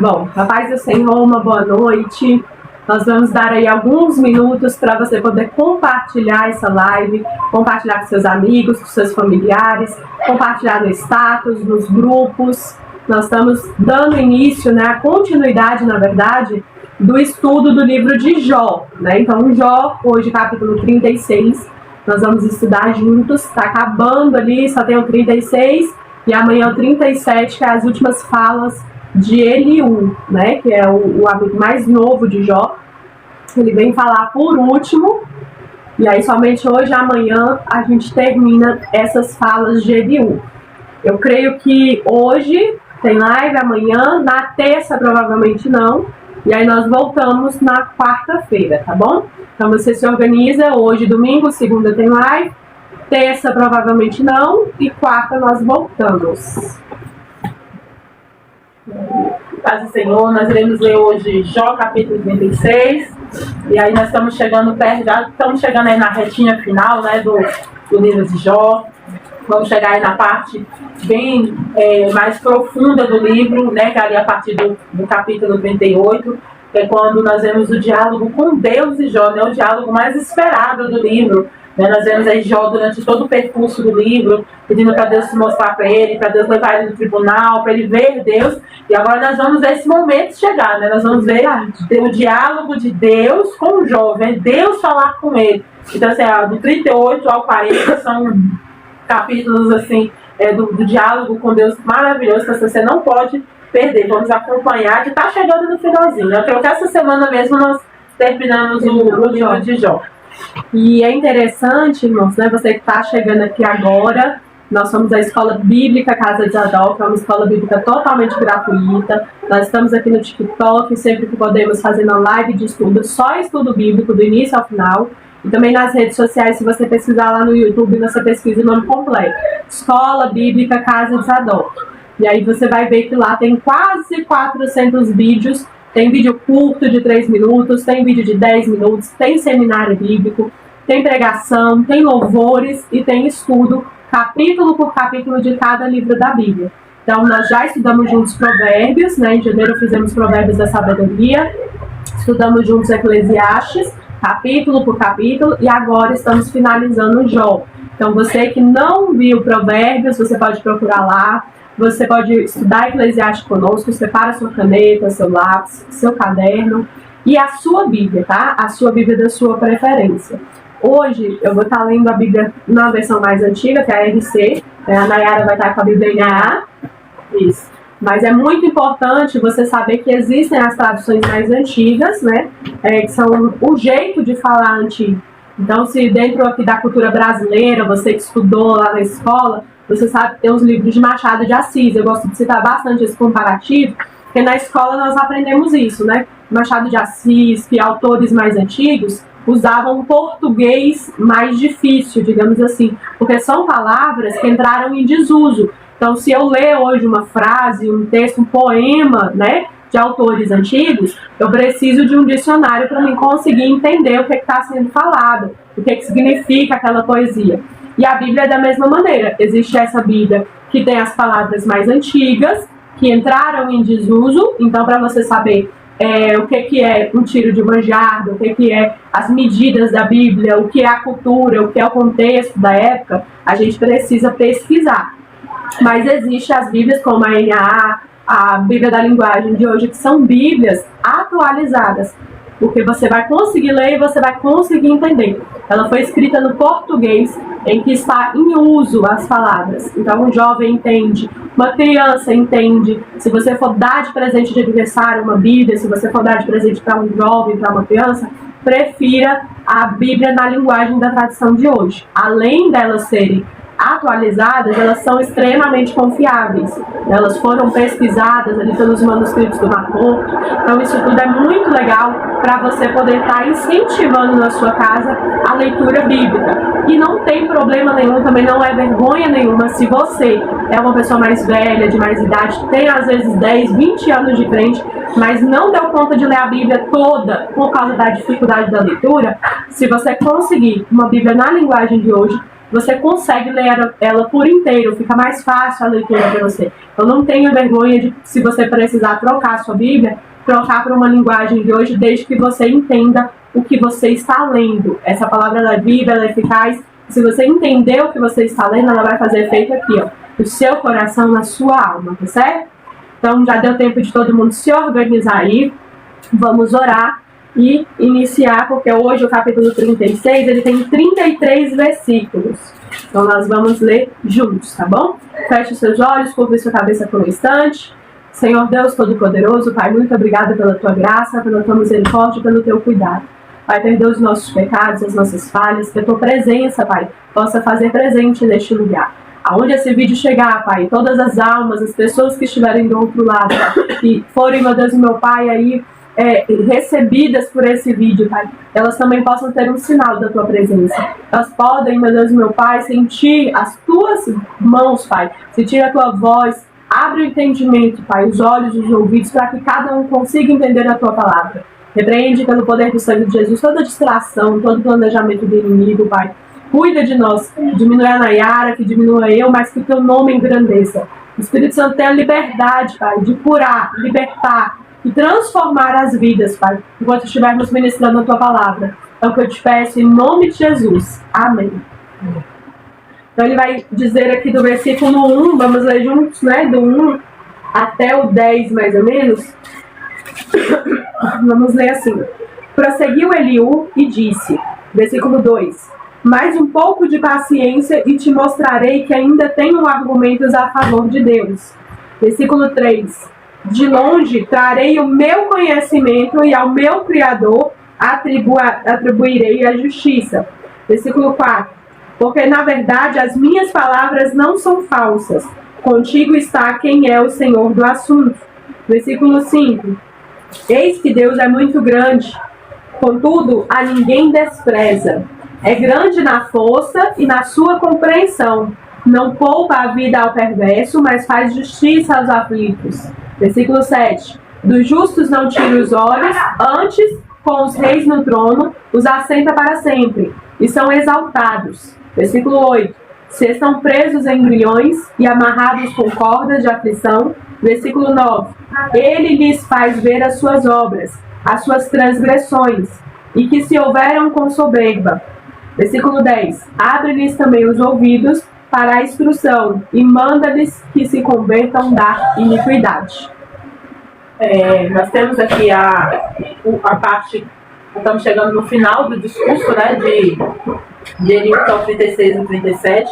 Bom, a paz do Senhor, uma boa noite. Nós vamos dar aí alguns minutos para você poder compartilhar essa live, compartilhar com seus amigos, com seus familiares, compartilhar no status, nos grupos. Nós estamos dando início, a continuidade, na verdade, do estudo do livro de Jó, Então, Jó, hoje, capítulo 36, nós vamos estudar juntos. Está acabando ali, só tem o 36, e amanhã o 37, que é as últimas falas de Eliú, que é o amigo mais novo de Jó. Ele vem falar por último, e aí somente hoje e amanhã a gente termina essas falas de Eliú. Eu creio que hoje tem live, amanhã, na terça provavelmente não, e aí nós voltamos na quarta-feira, tá bom? Então você se organiza, hoje domingo, segunda tem live, terça provavelmente não, e quarta nós voltamos. Paz do Senhor, nós iremos ler hoje Jó capítulo 36, e aí nós estamos chegando perto, já estamos chegando aí na retinha final, do livro de Jó. Vamos chegar aí na parte bem mais profunda do livro, que é ali a partir do capítulo 38, que é quando nós vemos o diálogo com Deus e Jó, o diálogo mais esperado do livro. Nós vemos aí Jó durante todo o percurso do livro, pedindo para Deus se mostrar para ele, para Deus levar ele no tribunal, para ele ver Deus. E agora nós vamos ver esse momento chegar, Nós vamos ver o diálogo de Deus com Jó, ver Deus falar com ele. Então, assim, do 38 ao 40 são capítulos, assim, do diálogo com Deus maravilhoso, que você não pode perder. Vamos acompanhar, que está chegando no finalzinho. Eu creio que essa semana mesmo nós terminamos o livro de Jó. E é interessante, irmãos, você que está chegando aqui agora, nós somos a Escola Bíblica Casa de Zadok, que é uma escola bíblica totalmente gratuita. Nós estamos aqui no TikTok, sempre que podemos, fazendo uma live de estudo, só estudo bíblico, do início ao final. E também nas redes sociais, se você pesquisar lá no YouTube, você pesquisa o nome completo, Escola Bíblica Casa de Zadok. E aí você vai ver que lá tem quase 400 vídeos. Tem vídeo curto de 3 minutos, tem vídeo de 10 minutos, tem seminário bíblico, tem pregação, tem louvores e tem estudo, capítulo por capítulo de cada livro da Bíblia. Então, nós já estudamos juntos Provérbios, Em janeiro fizemos Provérbios da Sabedoria, estudamos juntos Eclesiastes, capítulo por capítulo, e agora estamos finalizando Jó. Então, você que não viu Provérbios, você pode procurar lá. Você pode estudar Eclesiastes conosco, separa sua caneta, seu lápis, seu caderno e a sua Bíblia, tá? A sua Bíblia da sua preferência. Hoje eu vou estar lendo a Bíblia na versão mais antiga, que é a RC. A Nayara vai estar com a Bíblia em AA. Isso. Mas é muito importante você saber que existem as traduções mais antigas, que são o jeito de falar antigo. Então, se dentro aqui da cultura brasileira, você que estudou lá na escola, você sabe que tem os livros de Machado de Assis. Eu gosto de citar bastante esse comparativo, porque na escola nós aprendemos isso, Machado de Assis, que autores mais antigos usavam um português mais difícil, digamos assim, porque são palavras que entraram em desuso. Então, se eu ler hoje uma frase, um texto, um poema, de autores antigos, eu preciso de um dicionário para mim conseguir entender o que está sendo falado, o que significa aquela poesia. E a Bíblia é da mesma maneira. Existe essa Bíblia que tem as palavras mais antigas, que entraram em desuso. Então, para você saber o que é um tiro de uma jarda, o que é as medidas da Bíblia, o que é a cultura, o que é o contexto da época, a gente precisa pesquisar. Mas existem as Bíblias como a NAA, a Bíblia da Linguagem de hoje, que são Bíblias atualizadas, porque você vai conseguir ler e você vai conseguir entender. Ela foi escrita no português, em que está em uso as palavras. Então, um jovem entende, uma criança entende. Se você for dar de presente de aniversário uma Bíblia, se você for dar de presente para um jovem, para uma criança, prefira a Bíblia na linguagem da tradição de hoje. Além delas serem atualizadas, elas são extremamente confiáveis. Elas foram pesquisadas ali pelos manuscritos do Marcon. Então isso tudo é muito legal para você poder estar incentivando na sua casa a leitura bíblica. E não tem problema nenhum, também não é vergonha nenhuma se você é uma pessoa mais velha, de mais idade, tem às vezes 10, 20 anos de frente, mas não deu conta de ler a Bíblia toda por causa da dificuldade da leitura. Se você conseguir uma Bíblia na linguagem de hoje, você consegue ler ela por inteiro, fica mais fácil a leitura para você. Então não tenha vergonha de, se você precisar trocar a sua Bíblia, trocar para uma linguagem de hoje, desde que você entenda o que você está lendo. Essa palavra da Bíblia ela é eficaz. Se você entender o que você está lendo, ela vai fazer efeito aqui, ó, no seu coração, na sua alma, tá certo? Então já deu tempo de todo mundo se organizar aí. Vamos orar e iniciar, porque hoje o capítulo 36, ele tem 33 versículos. Então nós vamos ler juntos, tá bom? Feche os seus olhos, curva sua cabeça por um instante. Senhor Deus Todo-Poderoso, Pai, muito obrigada pela Tua graça, pela Tua misericórdia, pelo Teu cuidado. Pai, perdoa os nossos pecados, as nossas falhas, que a Tua presença, Pai, possa fazer presente neste lugar. Aonde esse vídeo chegar, Pai, todas as almas, as pessoas que estiverem do outro lado, Pai, que forem, meu Deus e meu Pai, aí recebidas por esse vídeo, Pai, elas também possam ter um sinal da Tua presença. Elas podem, meu Deus e meu Pai, sentir as Tuas mãos, Pai, sentir a Tua voz. Abre o entendimento, Pai, os olhos e os ouvidos, para que cada um consiga entender a Tua palavra. Repreende pelo poder do sangue de Jesus toda distração, todo planejamento do inimigo, Pai. Cuida de nós, diminui a Nayara, que diminua eu, mas que Teu nome engrandeça. O Espírito Santo tem a liberdade, Pai, de curar, libertar e transformar as vidas, Pai, enquanto estivermos ministrando a Tua palavra. É o que eu te peço em nome de Jesus. Amém. Então ele vai dizer aqui do versículo 1, vamos ler juntos, né? Do 1 até o 10, mais ou menos. Vamos ler assim. Prosseguiu Eliú e disse, versículo 2, mais um pouco de paciência e te mostrarei que ainda tenho argumentos a favor de Deus. Versículo 3, de longe trarei o meu conhecimento e ao meu Criador atribuirei a justiça. Versículo 4, porque na verdade as minhas palavras não são falsas. Contigo está quem é o Senhor do assunto. Versículo 5, eis que Deus é muito grande, contudo a ninguém despreza. É grande na força e na sua compreensão. Não poupa a vida ao perverso, mas faz justiça aos aflitos. Versículo 7. Dos justos não tira os olhos, antes, com os reis no trono, os assenta para sempre, e são exaltados. Versículo 8. Se estão presos em grilhões e amarrados com cordas de aflição. Versículo 9. Ele lhes faz ver as suas obras, as suas transgressões, e que se houveram com soberba. Versículo 10. Abre-lhes também os ouvidos para a instrução e manda-lhes que se convertam da iniquidade. Nós temos aqui a parte, estamos chegando no final do discurso, né, de Eliú, 36 e 37.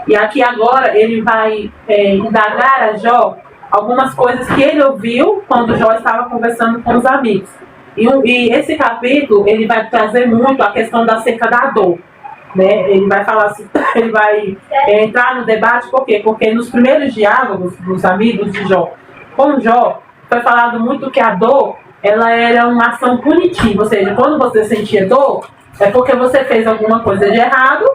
E aqui agora ele vai indagar a Jó algumas coisas que ele ouviu quando Jó estava conversando com os amigos. E esse capítulo ele vai trazer muito a questão acerca da dor. Né? Ele vai falar assim, ele vai entrar no debate, por quê? Porque nos primeiros diálogos dos amigos de Jó com Jó, foi falado muito que a dor, ela era uma ação punitiva, ou seja, quando você sentia dor, é porque você fez alguma coisa de errado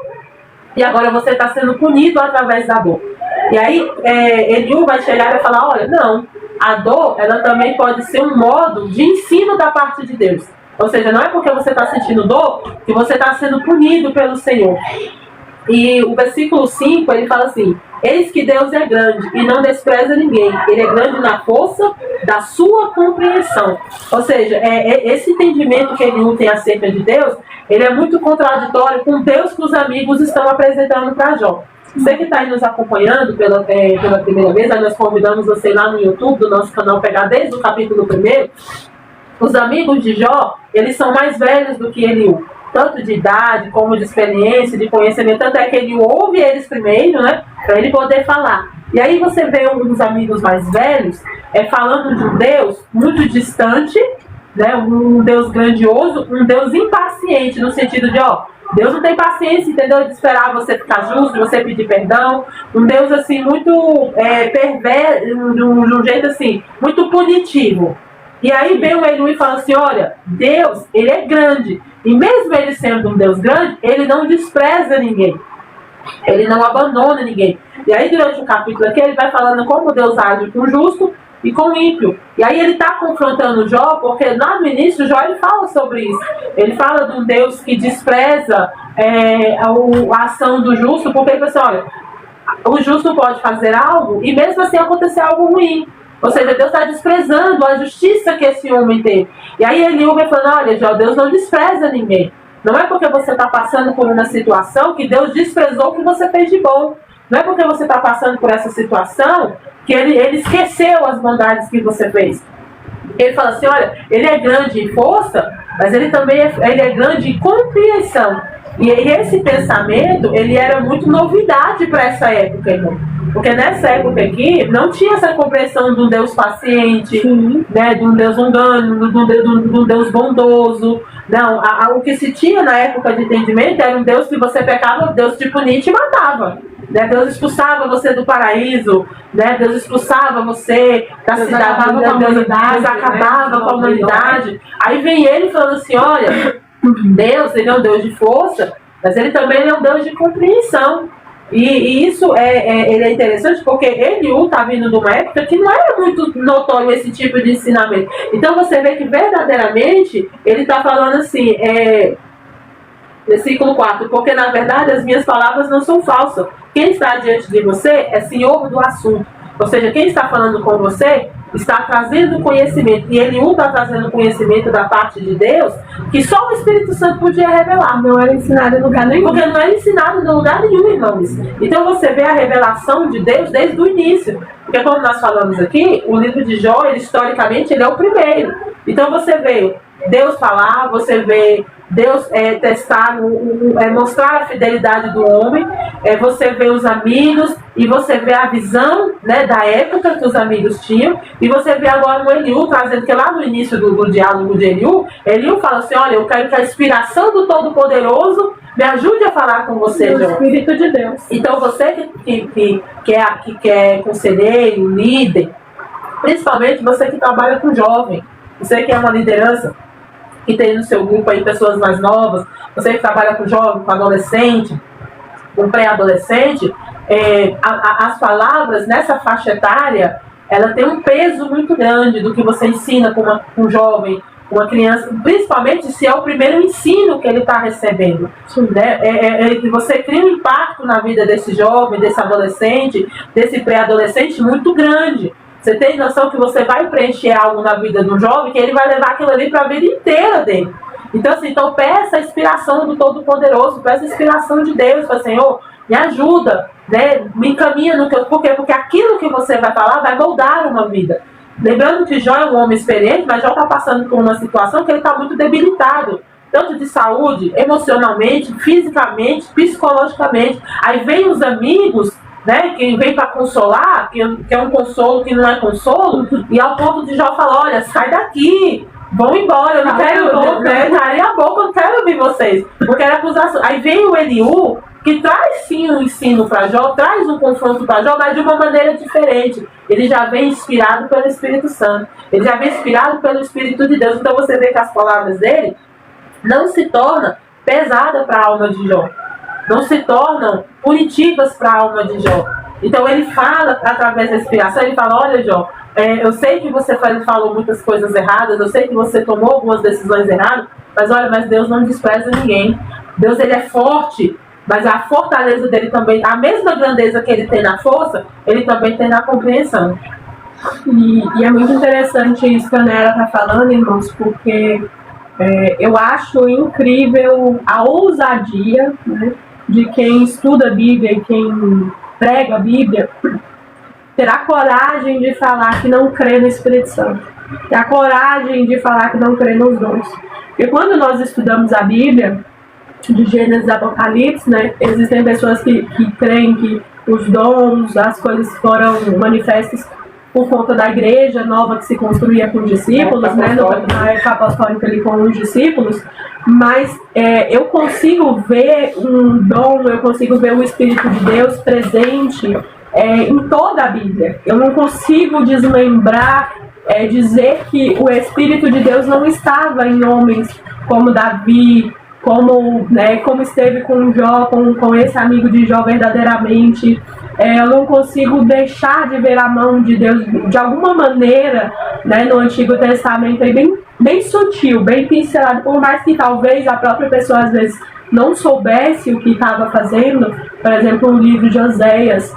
e agora você está sendo punido através da dor. E aí Eliú vai chegar e vai falar, olha, não, a dor, ela também pode ser um modo de ensino da parte de Deus. Ou seja, não é porque você está sentindo dor que você está sendo punido pelo Senhor. E o versículo 5, ele fala assim, eis que Deus é grande e não despreza ninguém. Ele é grande na força da sua compreensão. Ou seja, esse entendimento que ele tem acerca de Deus, ele é muito contraditório com Deus que os amigos estão apresentando para Jó. Você que está aí nos acompanhando pela primeira vez, aí nós convidamos você lá no YouTube, do nosso canal, pegar desde o capítulo 1. Os amigos de Jó, eles são mais velhos do que Eliú, tanto de idade, como de experiência, de conhecimento, tanto é que ele ouve eles primeiro, né, para ele poder falar. E aí você vê uns amigos mais velhos falando de um Deus muito distante, né, um Deus grandioso, um Deus impaciente, no sentido de, Deus não tem paciência, entendeu, de esperar você ficar justo, de você pedir perdão, um Deus assim muito perverso, de um jeito assim, muito punitivo. E aí vem o Eliú e fala assim, olha, Deus, ele é grande. E mesmo ele sendo um Deus grande, ele não despreza ninguém. Ele não abandona ninguém. E aí durante o capítulo aqui, ele vai falando como Deus age com o justo e com o ímpio. E aí ele está confrontando Jó, porque lá no início Jó ele fala sobre isso. Ele fala de um Deus que despreza a ação do justo, porque ele fala assim, olha, o justo pode fazer algo e mesmo assim acontecer algo ruim. Ou seja, Deus está desprezando a justiça que esse homem teve. E aí Eliú vem falando, olha, Jó, Deus não despreza ninguém. Não é porque você está passando por uma situação que Deus desprezou o que você fez de bom. Não é porque você está passando por essa situação que ele esqueceu as bondades que você fez. Ele fala assim, olha, ele é grande em força, mas ele também é grande em compreensão. E esse pensamento, ele era muito novidade para essa época, irmão. Porque nessa época aqui, não tinha essa compreensão de um Deus paciente, né, de um Deus longano, de um Deus bondoso. Não, o que se tinha na época de entendimento era um Deus que você pecava, Deus te punia e te matava. Né? Deus expulsava você do paraíso, né? Deus expulsava você da cidade, Deus acabava com a humanidade. Aí vem ele falando assim, olha, Deus, ele é um Deus de força, mas ele também é um Deus de compreensão. E isso ele é interessante porque Eliú está vindo de uma época que não era muito notório esse tipo de ensinamento. Então você vê que verdadeiramente ele está falando assim, versículo 4, porque na verdade as minhas palavras não são falsas. Quem está diante de você é senhor do assunto. Ou seja, quem está falando com você está trazendo conhecimento. E Eliú está trazendo conhecimento da parte de Deus que só o Espírito Santo podia revelar. Não era ensinado em lugar nenhum. Porque não era ensinado em lugar nenhum, irmãos. Então você vê a revelação de Deus desde o início. Porque como nós falamos aqui, o livro de Jó, historicamente, ele é o primeiro. Então você vê Deus falar, você vê Deus testar, mostrar a fidelidade do homem, você vê os amigos e você vê a visão, né, da época que os amigos tinham, e você vê agora o Eliú trazendo, que lá no início do diálogo de Eliú fala assim, olha, eu quero que a inspiração do Todo-Poderoso me ajude a falar com você, o Espírito de Deus. Então você que é conselheiro, líder, principalmente você que trabalha com jovem, você que é uma liderança, que tem no seu grupo aí pessoas mais novas, você que trabalha com jovem, com adolescente, com pré-adolescente, as palavras nessa faixa etária, ela tem um peso muito grande do que você ensina com um jovem, uma criança, principalmente se é o primeiro ensino que ele está recebendo. Né? Você cria um impacto na vida desse jovem, desse adolescente, desse pré-adolescente muito grande. Você tem noção que você vai preencher algo na vida do jovem que ele vai levar aquilo ali para a vida inteira dele. Então, assim, peça a inspiração do Todo-Poderoso, peça a inspiração de Deus, fala, Senhor, me ajuda, né? Me encaminha no que eu... Por quê? Porque aquilo que você vai falar vai moldar uma vida. Lembrando que Jó é um homem experiente, mas Jó está passando por uma situação que ele está muito debilitado, tanto de saúde, emocionalmente, fisicamente, psicologicamente. Aí vem os amigos, né, que vem para consolar, que é um consolo que não é consolo, e ao ponto de Jó falar, olha, sai daqui, vão embora, eu não quero, calem a boca, eu não quero ouvir vocês, eu quero acusação. Aí vem o Eliú, que traz sim um ensino para Jó, traz um confronto para Jó, mas de uma maneira diferente. Ele já vem inspirado pelo Espírito Santo, ele já vem inspirado pelo Espírito de Deus. Então você vê que as palavras dele não se tornam pesadas para a alma de Jó, não se tornam punitivas para a alma de Jó. Então ele fala através da inspiração, ele fala, olha Jó, eu sei que você falou muitas coisas erradas, eu sei que você tomou algumas decisões erradas, mas olha, mas Deus não despreza ninguém. Deus, ele é forte, mas a fortaleza dele também, a mesma grandeza que ele tem na força, ele também tem na compreensão. E é muito interessante isso que a Nera está falando, irmãos, porque eu acho incrível a ousadia, né, de quem estuda a Bíblia e quem prega a Bíblia, ter a coragem de falar que não crê no Espírito Santo, ter a coragem de falar que não crê nos dons. Porque quando nós estudamos a Bíblia, de Gênesis e Apocalipse, né, existem pessoas que creem que os dons, as coisas foram manifestas por conta da igreja nova que se construía com discípulos, né, na época apostólica ali com os discípulos, mas eu consigo ver um dom, eu consigo ver o Espírito de Deus presente em toda a Bíblia. Eu não consigo desmembrar, dizer que o Espírito de Deus não estava em homens como Davi, como esteve com Jó, com esse amigo de Jó verdadeiramente. eu não consigo deixar de ver a mão de Deus de alguma maneira, né, no Antigo Testamento, aí bem sutil, bem pincelado, por mais que talvez a própria pessoa às vezes não soubesse o que estava fazendo. Por exemplo, o livro de Oséias,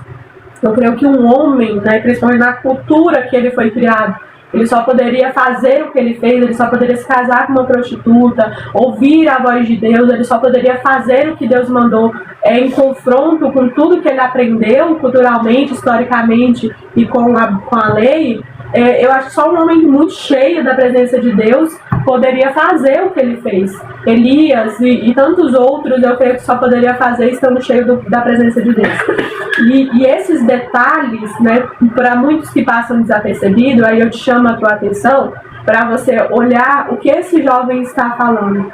eu creio que um homem, né, principalmente na cultura que ele foi criado, ele só poderia fazer o que ele fez, ele só poderia se casar com uma prostituta, ouvir a voz de Deus, ele só poderia fazer o que Deus mandou, em confronto com tudo que ele aprendeu culturalmente, historicamente e com a lei. Eu acho que só um homem muito cheio da presença de Deus poderia fazer o que ele fez. Elias e tantos outros, eu creio que só poderia fazer estando cheio da presença de Deus. E esses detalhes, né, para muitos que passam desapercebido, aí eu te chamo a tua atenção para você olhar o que esse jovem está falando.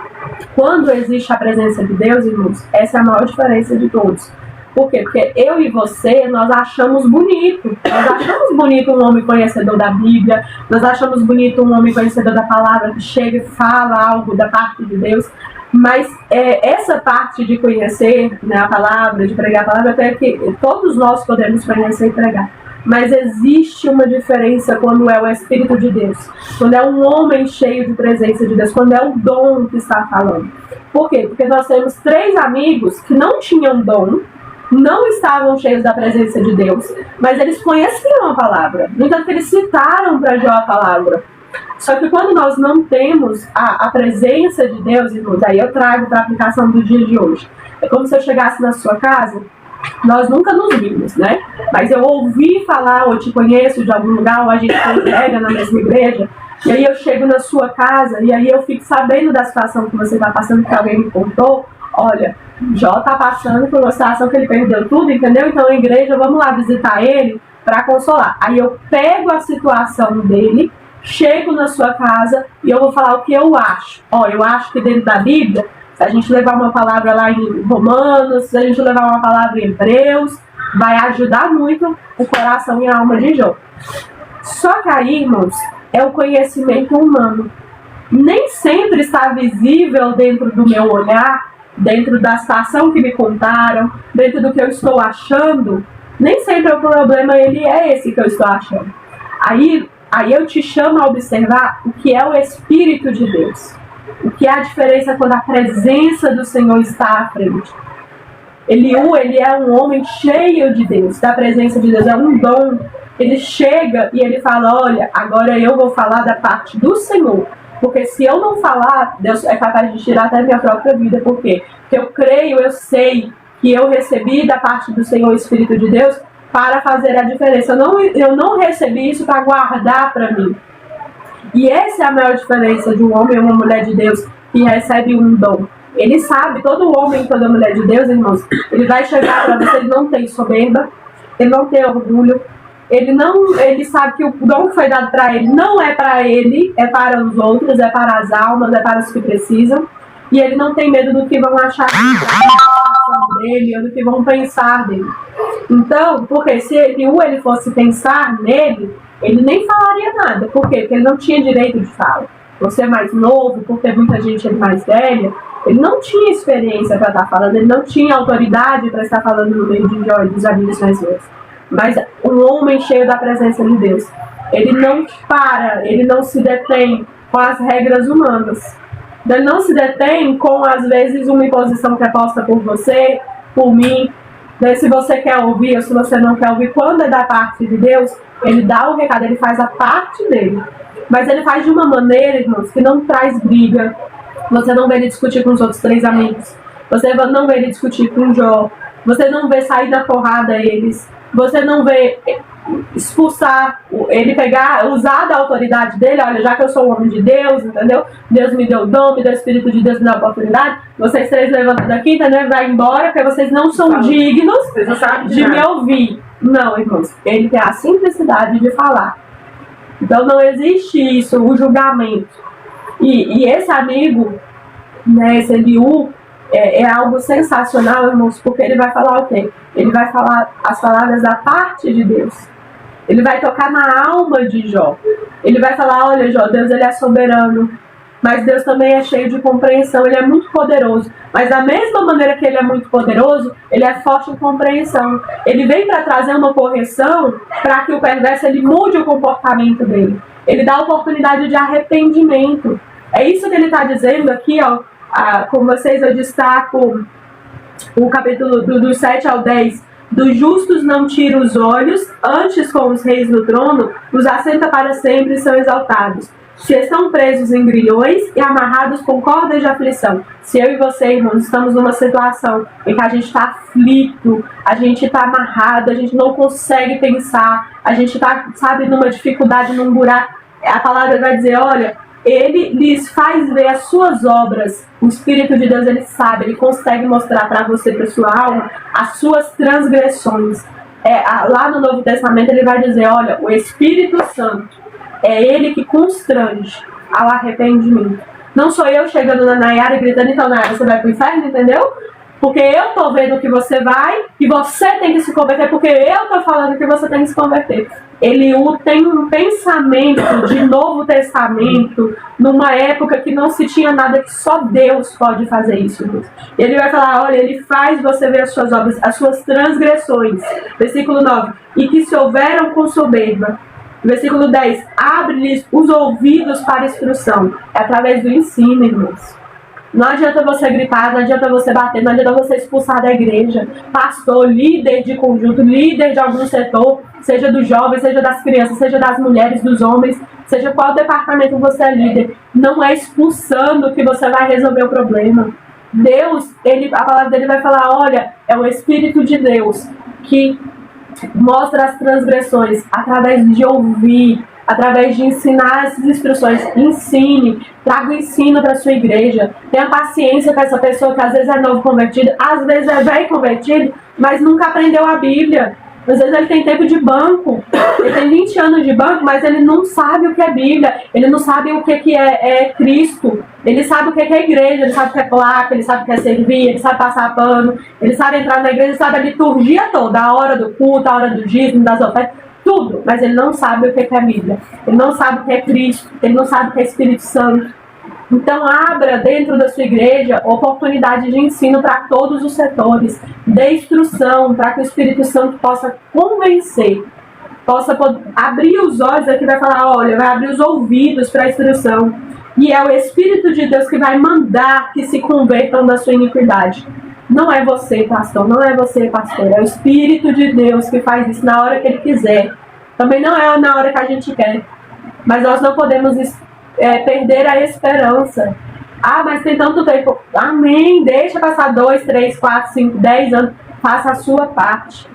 Quando existe a presença de Deus, irmãos, essa é a maior diferença de todos. Por quê? Porque eu e você, nós achamos bonito. Nós achamos bonito um homem conhecedor da Bíblia. Nós achamos bonito um homem conhecedor da palavra, que chega e fala algo da parte de Deus. Mas essa parte de conhecer, né, a palavra, de pregar a palavra, até que todos nós podemos conhecer e pregar. Mas existe uma diferença quando é o Espírito de Deus, quando é um homem cheio de presença de Deus, quando é o dom que está falando. Por quê? Porque nós temos 3 amigos que não tinham dom, não estavam cheios da presença de Deus, mas eles conheciam a palavra. No entanto, eles citaram para Jó a palavra. Só que quando nós não temos a presença de Deus, irmãos, aí eu trago para a aplicação do dia de hoje. É como se eu chegasse na sua casa, nós nunca nos vimos, né? Mas eu ouvi falar, ou te conheço de algum lugar, ou a gente congrega na mesma igreja, e aí eu chego na sua casa, e aí eu fico sabendo da situação que você está passando, que alguém me contou. Olha, Jó está passando por uma situação que ele perdeu tudo, entendeu? Então, a igreja, vamos lá visitar ele para consolar. Aí eu pego a situação dele, chego na sua casa e eu vou falar o que eu acho. Eu acho que dentro da Bíblia, se a gente levar uma palavra lá em Romanos, se a gente levar uma palavra em Hebreus, vai ajudar muito o coração e a alma de Jó. Só que aí, irmãos, é o conhecimento humano. Nem sempre está visível dentro do meu olhar, dentro da situação que me contaram, dentro do que eu estou achando. Nem sempre o problema ele é esse que eu estou achando. Aí eu te chamo a observar o que é o Espírito de Deus. O que é a diferença quando a presença do Senhor está à frente. Eliú, ele é um homem cheio de Deus, da presença de Deus, é um dom. Ele chega e ele fala, olha, agora eu vou falar da parte do Senhor. Porque se eu não falar, Deus é capaz de tirar até a minha própria vida. Por quê? Porque eu creio, eu sei que eu recebi da parte do Senhor o Espírito de Deus para fazer a diferença. Eu não recebi isso para guardar para mim. E essa é a maior diferença de um homem ou uma mulher de Deus que recebe um dom. Ele sabe, todo homem e toda mulher de Deus, irmãos, ele vai chegar para você, ele não tem soberba, ele não tem orgulho, ele sabe que o dom que foi dado para ele não é para ele, é para os outros, é para as almas, é para os que precisam. E ele não tem medo do que vão achar dele ou do que vão pensar dele. Então, porque se ele fosse pensar nele, ele nem falaria nada. Por quê? Porque ele não tinha direito de fala. Você é mais novo, porque muita gente é mais velha, ele não tinha experiência para estar falando, ele não tinha autoridade para estar falando no meio de Jó e dos amigos mais velhos. Mas um homem cheio da presença de Deus, ele não para, ele não se detém com as regras humanas. Ele não se detém com, às vezes, uma imposição que é posta por você, por mim. Se você quer ouvir ou se você não quer ouvir, quando é da parte de Deus, ele dá o recado, ele faz a parte dele. Mas ele faz de uma maneira, irmãos, que não traz briga. Você não vê ele discutir com os outros 3 amigos. Você não vê ele discutir com Jó. Você não vê sair da porrada eles. Você não vê expulsar, ele pegar, usar da autoridade dele, olha, já que eu sou um homem de Deus, entendeu? Deus me deu o dom, me deu o Espírito de Deus, me deu a oportunidade, vocês 3 levantam daqui, entendeu? Vai embora, porque vocês não são dignos de me ouvir. Não, irmãos, ele tem a simplicidade de falar. Então não existe isso, o julgamento. E esse amigo, né, esse Eliú, é algo sensacional, irmãos, porque ele vai falar o quê? Ele vai falar as palavras da parte de Deus. Ele vai tocar na alma de Jó. Ele vai falar, olha, Jó, Deus ele é soberano. mas Deus também é cheio de compreensão, Ele é muito poderoso. Mas da mesma maneira que Ele é muito poderoso, Ele é forte em compreensão. Ele vem para trazer uma correção para que o perverso ele mude o comportamento dele. Ele dá oportunidade de arrependimento. É isso que Ele está dizendo aqui, ó. Com vocês eu destaco o capítulo do 7 ao 10. Dos justos não tira os olhos, antes com os reis no trono, os assenta para sempre e são exaltados. Se estão presos em grilhões e amarrados com cordas de aflição. Se eu e você, irmãos, estamos numa situação em que a gente está aflito, a gente está amarrado, a gente não consegue pensar, a gente está, sabe, numa dificuldade, num buraco, a palavra vai dizer, olha, Ele lhes faz ver as suas obras. O Espírito de Deus, Ele sabe, Ele consegue mostrar para você, para sua alma, as suas transgressões. Lá no Novo Testamento, Ele vai dizer, olha, o Espírito Santo, é Ele que constrange ao arrependimento. Não sou eu chegando na Nayara e gritando, então Nayara, você vai pro inferno, entendeu? Porque eu tô vendo que você vai e você tem que se converter, porque eu tô falando que você tem que se converter. Ele tem um pensamento de Novo Testamento numa época que não se tinha nada, que só Deus pode fazer isso. Ele vai falar, olha, Ele faz você ver as suas obras, as suas transgressões. Versículo 9. E que se houveram com soberba. Versículo 10. Abre-lhes os ouvidos para a instrução. É através do ensino, irmãos. Não adianta você gritar, não adianta você bater, não adianta você expulsar da igreja. Pastor, líder de conjunto, líder de algum setor, seja dos jovens, seja das crianças, seja das mulheres, dos homens, seja qual departamento você é líder. Não é expulsando que você vai resolver o problema. Deus, a palavra dele vai falar, olha, é o Espírito de Deus que mostra as transgressões através de ouvir, através de ensinar essas instruções. Ensine, traga o ensino para a sua igreja. Tenha paciência com essa pessoa que às vezes é novo convertido, às vezes é velho convertido, mas nunca aprendeu a Bíblia. Às vezes ele tem tempo de banco, ele tem 20 anos de banco, mas ele não sabe o que é Bíblia, ele não sabe o que é Cristo, ele sabe o que é igreja, ele sabe o que é placa, ele sabe o que é servir, ele sabe passar pano, ele sabe entrar na igreja, ele sabe a liturgia toda, a hora do culto, a hora do dízimo, das ofertas, tudo, mas ele não sabe o que é Bíblia, ele não sabe o que é Cristo, ele não sabe o que é Espírito Santo. Então abra dentro da sua igreja oportunidade de ensino para todos os setores, de instrução, para que o Espírito Santo possa convencer, possa abrir os olhos, aqui vai falar, olha, vai abrir os ouvidos para a instrução. E é o Espírito de Deus que vai mandar que se convertam da sua iniquidade. Não é você, pastor, não é você, pastor, é o Espírito de Deus que faz isso na hora que Ele quiser. Também não é na hora que a gente quer, mas nós não podemos perder a esperança. Ah, mas tem tanto tempo. Amém. Deixa passar 2, 3, 4, 5, 10 anos. Faça a sua parte.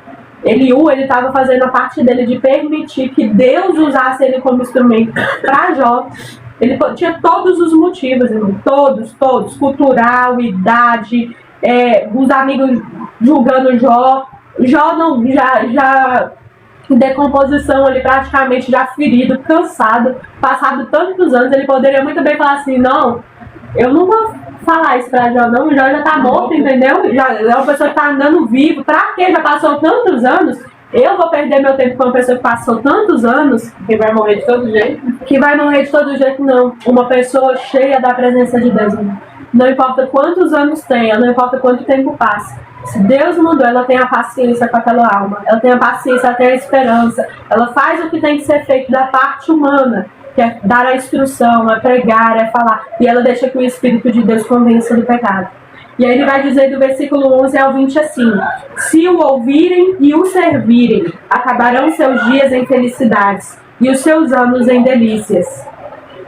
Eliú, ele estava fazendo a parte dele de permitir que Deus usasse ele como instrumento para Jó. Ele tinha todos os motivos, irmão. Todos. Cultural, idade, os amigos julgando Jó. Jó não, já em decomposição ali, praticamente já ferido, cansado, passado tantos anos, ele poderia muito bem falar assim, não, eu não vou falar isso pra Jó, não, o Jó já tá morto, entendeu? Já é uma pessoa que tá andando vivo, pra quê? Já passou tantos anos, eu vou perder meu tempo com uma pessoa que passou tantos anos, que vai morrer de todo jeito. Que vai morrer de todo jeito, não. Uma pessoa cheia da presença de Deus, não importa quantos anos tenha, não importa quanto tempo passe. Se Deus mandou, ela tem a paciência com aquela alma, ela tem a paciência, ela tem a esperança, ela faz o que tem que ser feito da parte humana, que é dar a instrução, é pregar, é falar, e ela deixa que o Espírito de Deus convença do pecado. E aí ele vai dizer do versículo 11 ao 20 assim, se o ouvirem e o servirem, acabarão seus dias em felicidades, e os seus anos em delícias.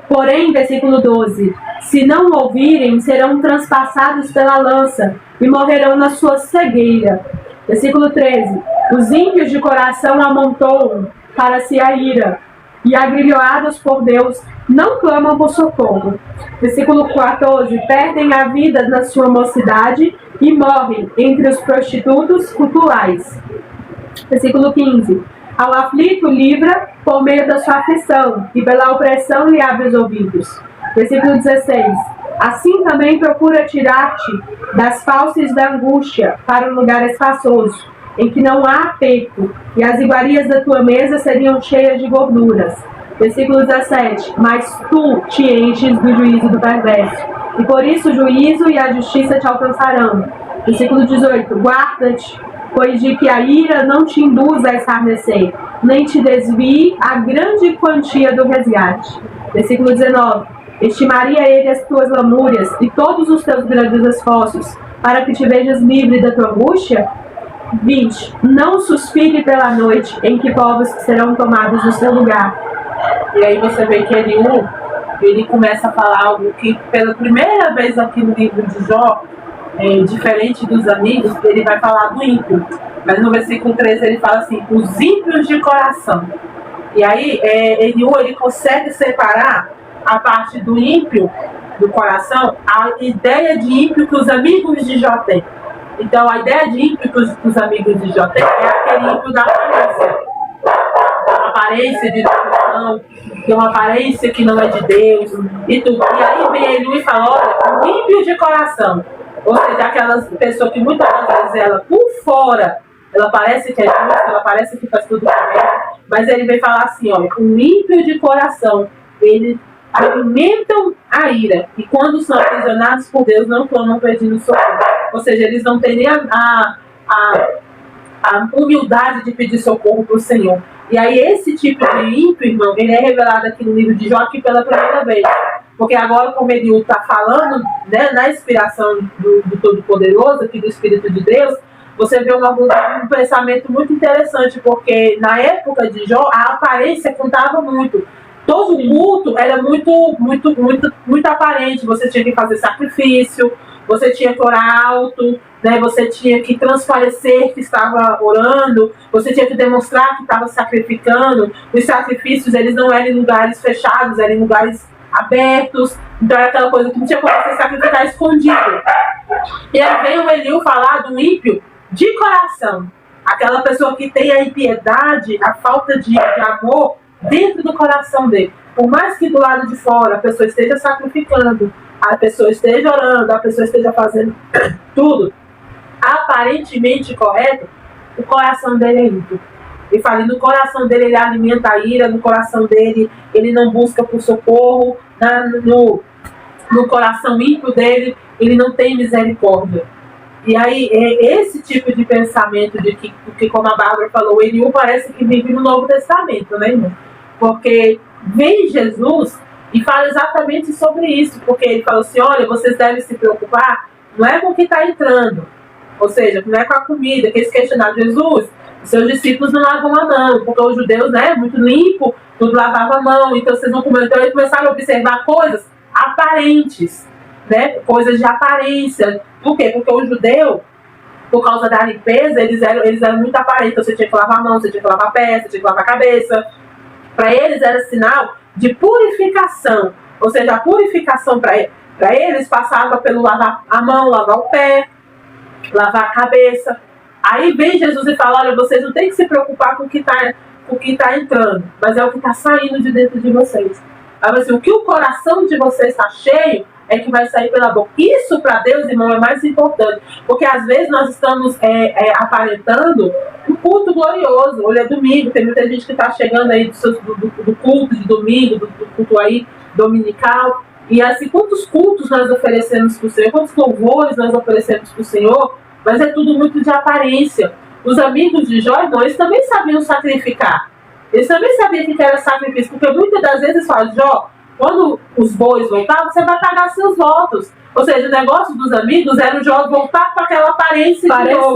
Porém, versículo 12, se não ouvirem, serão transpassados pela lança e morrerão na sua cegueira. Versículo 13, os ímpios de coração amontoam para si a ira, e agrilhoados por Deus, não clamam por socorro. Versículo 14, perdem a vida na sua mocidade e morrem entre os prostitutos culturais. Versículo 15, ao aflito livra por meio da sua aflição, e pela opressão lhe abre os ouvidos. Versículo 16. Assim também procura tirar-te das falsas da angústia para um lugar espaçoso, em que não há apego, e as iguarias da tua mesa seriam cheias de gorduras. Versículo 17. Mas tu te enches do juízo do perverso, e por isso o juízo e a justiça te alcançarão. Versículo 18. Guarda-te, pois de que a ira não te induza a escarnecer, nem te desvie a grande quantia do resgate. Versículo 19. Estimaria ele as tuas lamúrias e todos os teus grandes esforços, para que te vejas livre da tua angústia? 20. Não suspire pela noite, em que povos serão tomados no seu lugar. E aí você vê que ele começa a falar algo que pela primeira vez aqui no livro de Jó, diferente dos amigos, ele vai falar do ímpio. Mas no versículo 13 ele fala assim, os ímpios de coração. E aí ele consegue separar a parte do ímpio do coração, a ideia de ímpio que os amigos de Jó têm. Então a ideia de ímpio que os amigos de Jó têm é aquele ímpio da aparência. Uma aparência de destruição, de uma aparência que não é de Deus e tudo. E aí vem ele e fala, olha, o ímpio de coração. Ou seja, aquelas pessoas que muitas vezes ela, por fora, ela parece que é justa, ela parece que faz tudo correto, mas ele vem falar assim, olha, o ímpio de coração, eles alimentam a ira, e quando são aprisionados por Deus, não clamam pedindo socorro. Ou seja, eles não têm nem a humildade de pedir socorro para o Senhor. E aí esse tipo de ímpio, irmão, ele é revelado aqui no livro de Jó aqui pela primeira vez. Porque agora, como ele está falando, né, na inspiração do Todo-Poderoso, aqui do Espírito de Deus, você vê um pensamento muito interessante, porque na época de Jó, a aparência contava muito. Todo culto era muito aparente. Você tinha que fazer sacrifício, você tinha que orar alto, né? Você tinha que transparecer que estava orando, você tinha que demonstrar que estava sacrificando. Os sacrifícios, eles não eram em lugares fechados, eram em lugares abertos. Então era aquela coisa que não tinha como você sacrificar escondido. E aí vem o Eliú falar do ímpio de coração, aquela pessoa que tem a impiedade, a falta de amor dentro do coração dele. Por mais que do lado de fora a pessoa esteja sacrificando, a pessoa esteja orando, a pessoa esteja fazendo tudo aparentemente correto, o coração dele é ímpio. E falei, no coração dele ele alimenta a ira, no coração dele ele não busca por socorro, no coração ímpio dele ele não tem misericórdia. E aí, esse tipo de pensamento de que como a Bárbara falou, o Eliú parece que vive no Novo Testamento, né, irmão? Porque vem Jesus e fala exatamente sobre isso, porque ele fala assim, olha, vocês devem se preocupar, não é com o que está entrando, ou seja, não é com a comida, que eles questionaram Jesus, seus discípulos não lavam a mão, porque os judeus, né, muito limpo, tudo lavava a mão, então vocês não comeram. Então eles começaram a observar coisas aparentes, né, coisas de aparência. Por quê? Porque o judeu, por causa da limpeza, eles eram muito aparentes. Então, você tinha que lavar a mão, você tinha que lavar a pé, você tinha que lavar a cabeça. Para eles era sinal de purificação. Ou seja, a purificação para eles passava pelo lavar a mão, lavar o pé, lavar a cabeça. Aí vem Jesus e fala, olha, vocês não tem que se preocupar com o que está entrando, mas é o que está saindo de dentro de vocês. Aí, assim, o que o coração de vocês está cheio, é que vai sair pela boca. Isso para Deus, irmão, é mais importante. Porque às vezes nós estamos aparentando um culto glorioso. Hoje é domingo, tem muita gente que está chegando aí do culto de domingo, do culto aí dominical. E assim, quantos cultos nós oferecemos para o Senhor, quantos louvores nós oferecemos para o Senhor, mas é tudo muito de aparência. Os amigos de Jó, irmão, eles também sabiam sacrificar. Eles também sabiam que era sacrifício, porque muitas das vezes falam, Jó, quando os bois voltavam, você vai pagar seus votos. Ou seja, o negócio dos amigos era o Jó voltar com aquela aparência de novo.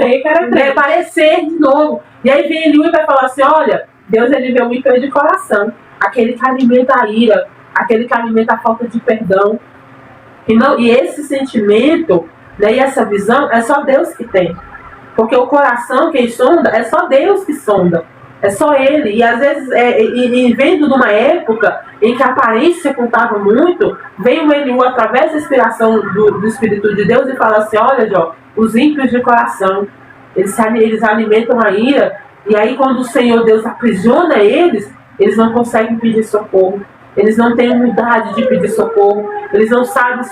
Parecer de novo. E aí vem Eliú e vai falar assim, olha, Deus ele vê o ímpio de coração. Aquele que alimenta a ira, aquele que alimenta a falta de perdão. E esse sentimento, né, e essa visão, é só Deus que tem. Porque o coração, quem sonda, é só Deus que sonda. É só ele. E às vezes, vendo numa época em que a aparência contava muito, vem o Eliú através da inspiração do Espírito de Deus e fala assim, olha, Jó, os ímpios de coração, eles alimentam a ira, e aí quando o Senhor Deus aprisiona eles não conseguem pedir socorro. Eles não têm humildade de pedir socorro. Eles não sabem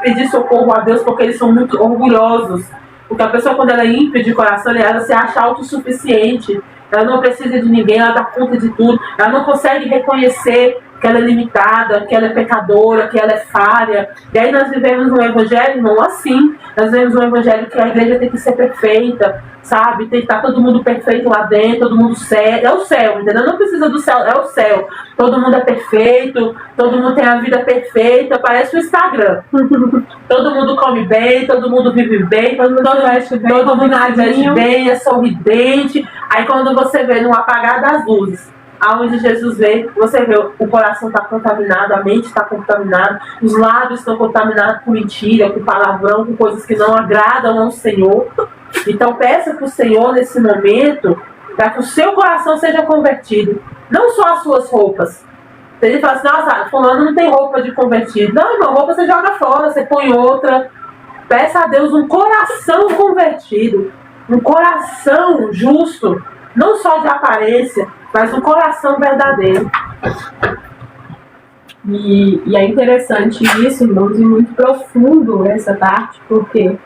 pedir socorro a Deus porque eles são muito orgulhosos. Porque a pessoa, quando ela é ímpia de coração, ela se acha autossuficiente. ela não precisa de ninguém, ela dá conta de tudo, ela não consegue reconhecer que ela é limitada, que ela é pecadora, que ela é falha. E aí nós vivemos um evangelho não assim. Nós vivemos um evangelho que a igreja tem que ser perfeita, sabe? Tem que estar todo mundo perfeito lá dentro, todo mundo certo. É o céu, entendeu? Não precisa do céu, é o céu. Todo mundo é perfeito, todo mundo tem a vida perfeita, parece o Instagram. Todo mundo come bem, todo mundo vive bem, todo mundo veste bem, é sorridente. Aí quando você vê no apagar das luzes, aonde Jesus vê, você vê o coração está contaminado, a mente está contaminada, os lábios estão contaminados com mentira, com palavrão, com coisas que não agradam ao Senhor. Então peça para o Senhor nesse momento para que o seu coração seja convertido, não só as suas roupas. Ele fala assim, nossa, fulano não tem roupa de convertido. Não, irmão, roupa você joga fora, você põe outra. Peça a Deus um coração convertido, um coração justo, não só de aparência, mas um coração verdadeiro. E é interessante isso, irmãos, e muito profundo essa parte, porque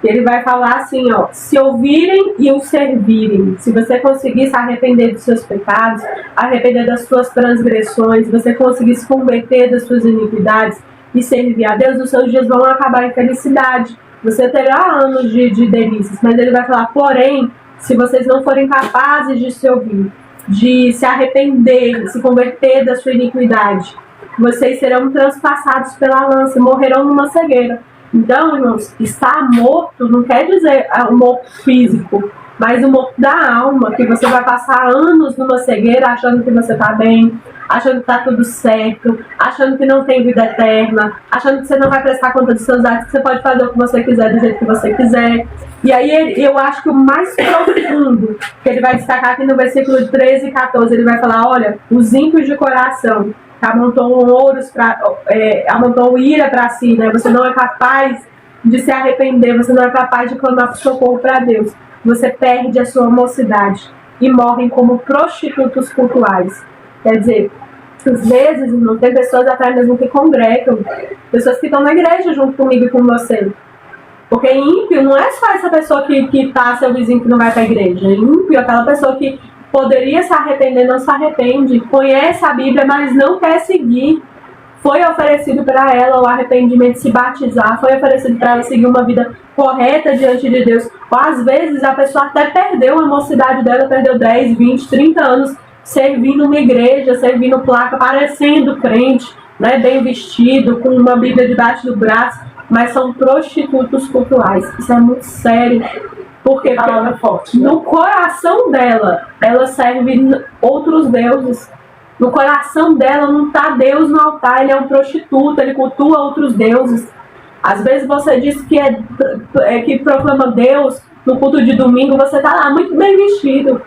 ele vai falar assim, ó, se ouvirem e o servirem, se você conseguir se arrepender dos seus pecados, arrepender das suas transgressões, se você conseguir se converter das suas iniquidades e servir a Deus, os seus dias vão acabar em felicidade. Você terá anos de delícias, mas ele vai falar, porém, se vocês não forem capazes de se ouvir, de se arrepender, de se converter da sua iniquidade, vocês serão transpassados pela lança e morrerão numa cegueira. Então, irmãos, estar morto não quer dizer um morto físico, mas um morto da alma, que você vai passar anos numa cegueira achando que você está bem, achando que está tudo certo, achando que não tem vida eterna, achando que você não vai prestar conta dos seus atos, que você pode fazer o que você quiser do jeito que você quiser. E aí eu acho que o mais profundo que ele vai destacar aqui no versículo 13 e 14, ele vai falar, olha, os ímpios de coração amontoam ira para si, né? Você não é capaz de se arrepender, você não é capaz de clamar por socorro para Deus. Você perde a sua mocidade e morrem como prostitutos cultuais. Quer dizer, às vezes não tem pessoas atrás mesmo que congregam, pessoas que estão na igreja junto comigo e com você. Porque ímpio não é só essa pessoa que tá seu vizinho que não vai para a igreja. Ímpio é aquela pessoa que poderia se arrepender, não se arrepende, conhece a Bíblia, mas não quer seguir. Foi oferecido para ela o arrependimento, se batizar, foi oferecido para ela seguir uma vida correta diante de Deus. Ou às vezes a pessoa até perdeu a mocidade dela, perdeu 10, 20, 30 anos servindo uma igreja, servindo placa, parecendo crente, né, bem vestido, com uma Bíblia debaixo do braço, mas são prostitutos cultuais. Isso é muito sério. Porque no coração dela, ela serve outros deuses. No coração dela não está Deus no altar, ele é um prostituto, ele cultua outros deuses. Às vezes você diz que proclama Deus no culto de domingo, você está lá muito bem vestido.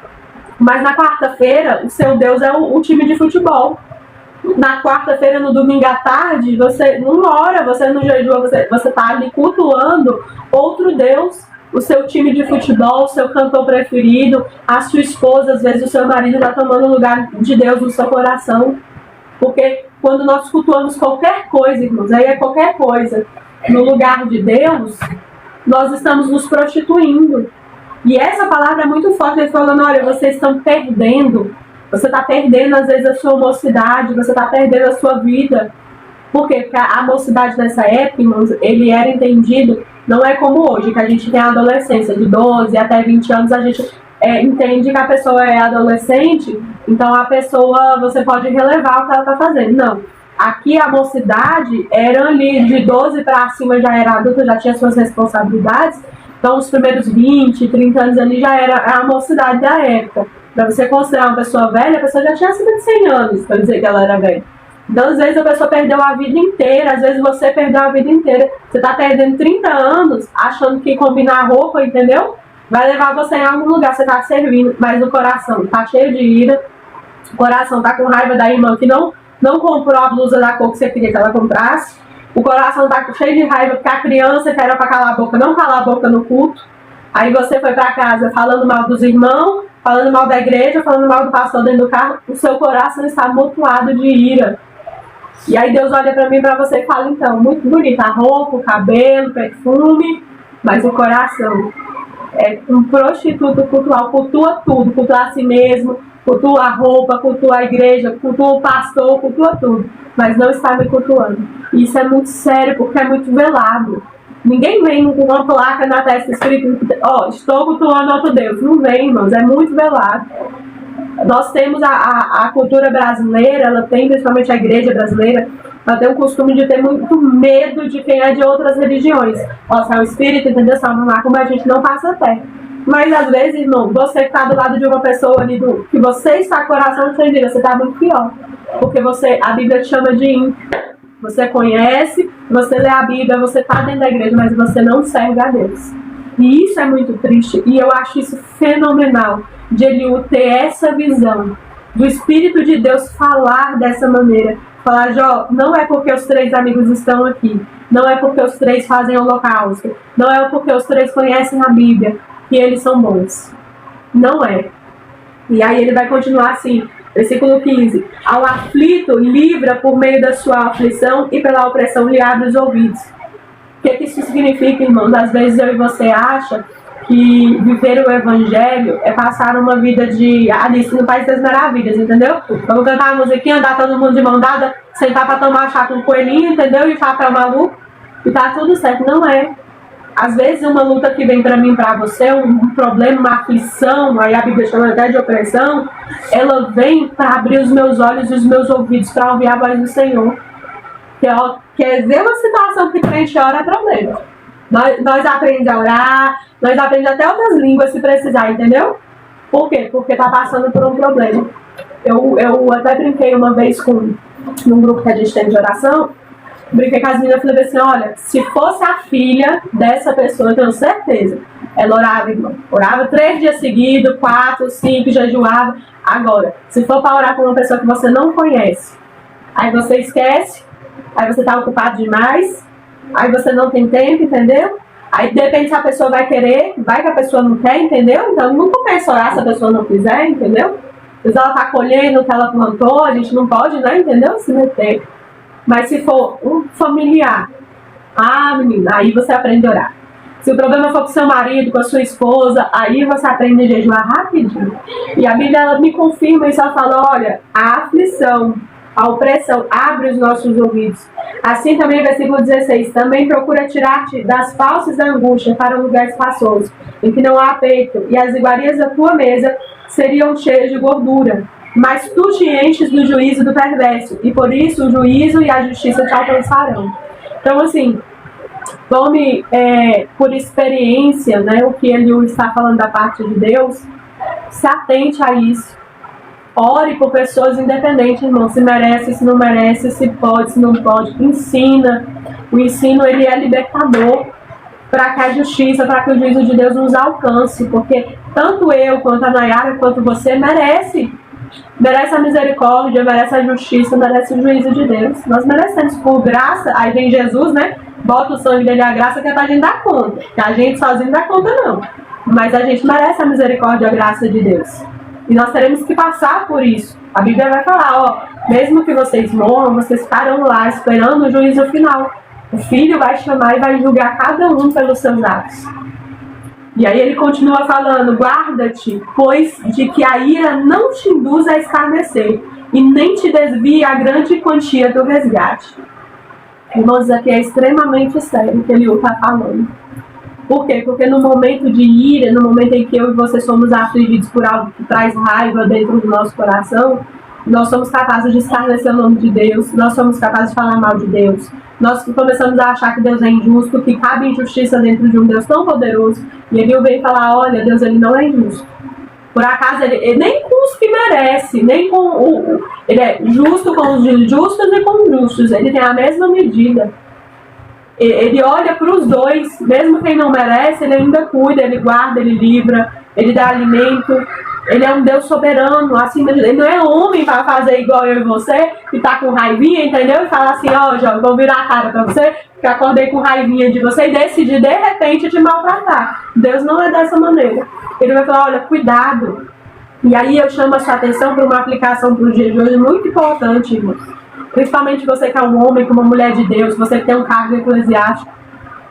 Mas na quarta-feira, o seu Deus é o time de futebol. Na quarta-feira, no domingo à tarde, você não ora, você não jejua, você está ali cultuando outro Deus. O seu time de futebol, o seu cantor preferido, a sua esposa, às vezes o seu marido está tomando o lugar de Deus no seu coração. Porque quando nós cultuamos qualquer coisa, irmãos, aí é qualquer coisa, no lugar de Deus, nós estamos nos prostituindo. E essa palavra é muito forte, ele falando, olha, vocês estão perdendo, você está perdendo às vezes a sua mocidade, você está perdendo a sua vida. Por quê? Porque a mocidade nessa época, irmãos, ele era entendido, não é como hoje, que a gente tem a adolescência, de 12 até 20 anos, a gente entende que a pessoa é adolescente, então a pessoa, você pode relevar o que ela está fazendo. Não. Aqui a mocidade era ali, de 12 para cima já era adulta, já tinha suas responsabilidades, então os primeiros 20, 30 anos ali já era a mocidade da época. Para você considerar uma pessoa velha, a pessoa já tinha acima de 100 anos, para dizer que ela era velha. Então, às vezes, a pessoa perdeu a vida inteira, às vezes você perdeu a vida inteira. Você está perdendo 30 anos achando que combinar roupa, entendeu? Vai levar você em algum lugar, você está servindo, mas o coração está cheio de ira, o coração está com raiva da irmã que não comprou a blusa da cor que você queria que ela comprasse, o coração está cheio de raiva porque a criança que era para calar a boca não calar a boca no culto. Aí você foi para casa falando mal dos irmãos, falando mal da igreja, falando mal do pastor dentro do carro, o seu coração está amontoado de ira. E aí Deus olha para mim e para você e fala, então, muito bonita a roupa, o cabelo, o perfume, mas o coração é um prostituto cultural, cultua tudo, cultua a si mesmo, cultua a roupa, cultua a igreja, cultua o pastor, cultua tudo, mas não está me cultuando. E isso é muito sério, porque é muito velado. Ninguém vem com uma placa na testa escrito, estou cultuando outro Deus. Não vem, irmãos, é muito velado. Nós temos a cultura brasileira, ela tem, principalmente a igreja brasileira, ela tem o costume de ter muito medo de quem é de outras religiões. Se é um espírito, entendeu? Se é uma macumba, a gente não passa até. Mas às vezes, irmão, você que está do lado de uma pessoa ali que você está com o coração entendido, você está muito pior. Porque a Bíblia te chama de ímpio. Você conhece, você lê a Bíblia, você está dentro da igreja, mas você não serve a Deus. E isso é muito triste. E eu acho isso fenomenal, de Eliú ter essa visão, do Espírito de Deus falar dessa maneira. Falar, Jó, não é porque os 3 amigos estão aqui, não é porque os 3 fazem holocausto, não é porque os 3 conhecem a Bíblia, que eles são bons. Não é. E aí ele vai continuar assim, versículo 15. Ao aflito, livra por meio da sua aflição e pela opressão lhe abre os ouvidos. O que isso significa, irmão? Às vezes eu e você acha que viver o evangelho é passar uma vida de Alice no País das Maravilhas, entendeu? Vamos cantar a musiquinha, andar todo mundo de mão dada, sentar para tomar chá com um coelhinho, entendeu? E chapéu maluco, e tá tudo certo. Não é. Às vezes uma luta que vem para mim, para você, um problema, uma aflição, aí a Bíblia chama até de opressão, ela vem para abrir os meus olhos e os meus ouvidos para ouvir a voz do Senhor. Quer ver uma situação que crente ora é problema. Nós aprendemos a orar, nós aprendemos até outras línguas se precisar, entendeu? Por quê? Porque tá passando por um problema. Eu até brinquei uma vez num grupo que a gente tem de oração, brinquei com as meninas e falei assim, olha, se fosse a filha dessa pessoa, eu tenho certeza, ela orava, irmão. Orava 3 dias seguidos, 4, 5, jejuava. Agora, se for para orar com uma pessoa que você não conhece, aí você esquece, aí você tá ocupado demais, aí você não tem tempo, entendeu? Aí depende se a pessoa vai querer, vai que a pessoa não quer, entendeu? Então não começa a orar se a pessoa não quiser, entendeu? Se ela tá colhendo o que ela plantou, a gente não pode, né, entendeu? Se meter. Mas se for um familiar, menina, aí você aprende a orar. Se o problema for com seu marido, com a sua esposa, aí você aprende a jejuar rapidinho. E a Bíblia, ela me confirma isso, ela fala, olha, a aflição, a opressão abre os nossos ouvidos. Assim também, versículo 16, também procura tirar-te das falsas angústias para um lugar espaçoso, em que não há peito, e as iguarias da tua mesa seriam cheias de gordura. Mas tu te enches do juízo do perverso, e por isso o juízo e a justiça te alcançarão. Então, assim, tome por experiência, né, o que ele está falando da parte de Deus, se atente a isso. Ore por pessoas independentes, irmão, se merece, se não merece, se pode, se não pode. Ensina. O ensino, ele é libertador para que a justiça, para que o juízo de Deus nos alcance, porque tanto eu, quanto a Nayara, quanto você, merece a misericórdia, merece a justiça, merece o juízo de Deus. Nós merecemos por graça. Aí vem Jesus, né? Bota o sangue dele, a graça, que é pra gente dar conta. Que a gente sozinho não dá conta, não. Mas a gente merece a misericórdia e a graça de Deus. E nós teremos que passar por isso. A Bíblia vai falar, mesmo que vocês morram, vocês estarão lá esperando o juízo final. O Filho vai chamar e vai julgar cada um pelos seus atos. E aí ele continua falando, guarda-te, pois de que a ira não te induz a escarnecer, e nem te desvie a grande quantia do resgate. Irmãos, aqui é extremamente sério o que ele está falando. Por quê? Porque no momento de ira, no momento em que eu e você somos afligidos por algo que traz raiva dentro do nosso coração, nós somos capazes de escarnecer o nome de Deus, nós somos capazes de falar mal de Deus, nós começamos a achar que Deus é injusto, que cabe injustiça dentro de um Deus tão poderoso, e ele vem falar, olha, Deus, ele não é injusto. Por acaso, ele nem com os que merece, nem com ele é justo com os justos e com os justos, ele tem a mesma medida. Ele olha para os dois, mesmo quem não merece, ele ainda cuida, ele guarda, ele livra, ele dá alimento. Ele é um Deus soberano, assim, ele não é homem para fazer igual eu e você, que tá com raivinha, entendeu? E fala assim, Jó, vou virar a cara para você, que acordei com raivinha de você e decidi de repente te maltratar. Deus não é dessa maneira. Ele vai falar, olha, cuidado. E aí eu chamo a sua atenção para uma aplicação para o dia de hoje muito importante, irmãos. Principalmente você que é um homem, que é uma mulher de Deus, você que tem um cargo eclesiástico.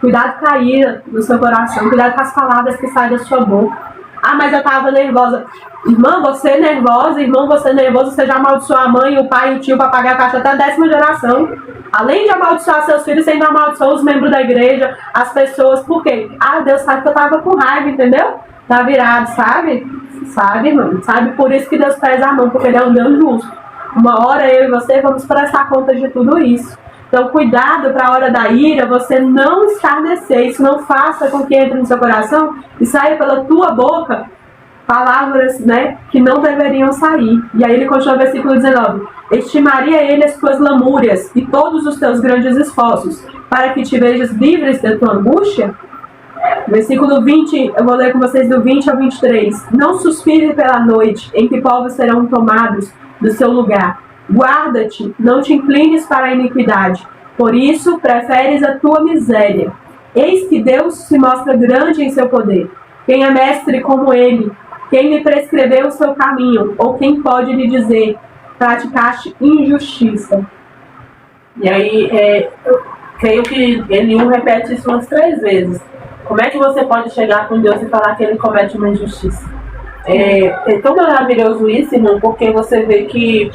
Cuidado com a ira no seu coração. Cuidado com as palavras que saem da sua boca. Ah, mas eu tava nervosa. Irmã, você é nervosa, irmão, você é nervoso, você já amaldiçoou a mãe, o pai e o tio para pagar a caixa até a 10ª geração. Além de amaldiçoar seus filhos, você ainda amaldiçoou os membros da igreja, as pessoas. Por quê? Ah, Deus sabe que eu tava com raiva, entendeu? Tá virado, sabe? Sabe, irmão? Sabe? Por isso que Deus pesa a mão, porque Ele é um Deus justo. Uma hora eu e você vamos prestar conta de tudo isso. Então, cuidado para a hora da ira, você não escarnecer. Isso não faça com que entre no seu coração e saia pela tua boca palavras, né, que não deveriam sair. E aí ele continua no versículo 19. Estimaria ele as tuas lamúrias e todos os teus grandes esforços, para que te vejas livres da tua angústia? Versículo 20, eu vou ler com vocês do 20 ao 23. Não suspire pela noite, em que povos serão tomados do seu lugar. Guarda-te, não te inclines para a iniquidade. Por isso, preferes a tua miséria. Eis que Deus se mostra grande em seu poder. Quem é mestre como ele? Quem lhe prescreveu o seu caminho? Ou quem pode lhe dizer, praticaste injustiça? E aí, eu creio que Eliú repete isso umas 3 vezes. Como é que você pode chegar com Deus e falar que ele comete uma injustiça? É tão maravilhoso isso, irmão, porque você vê que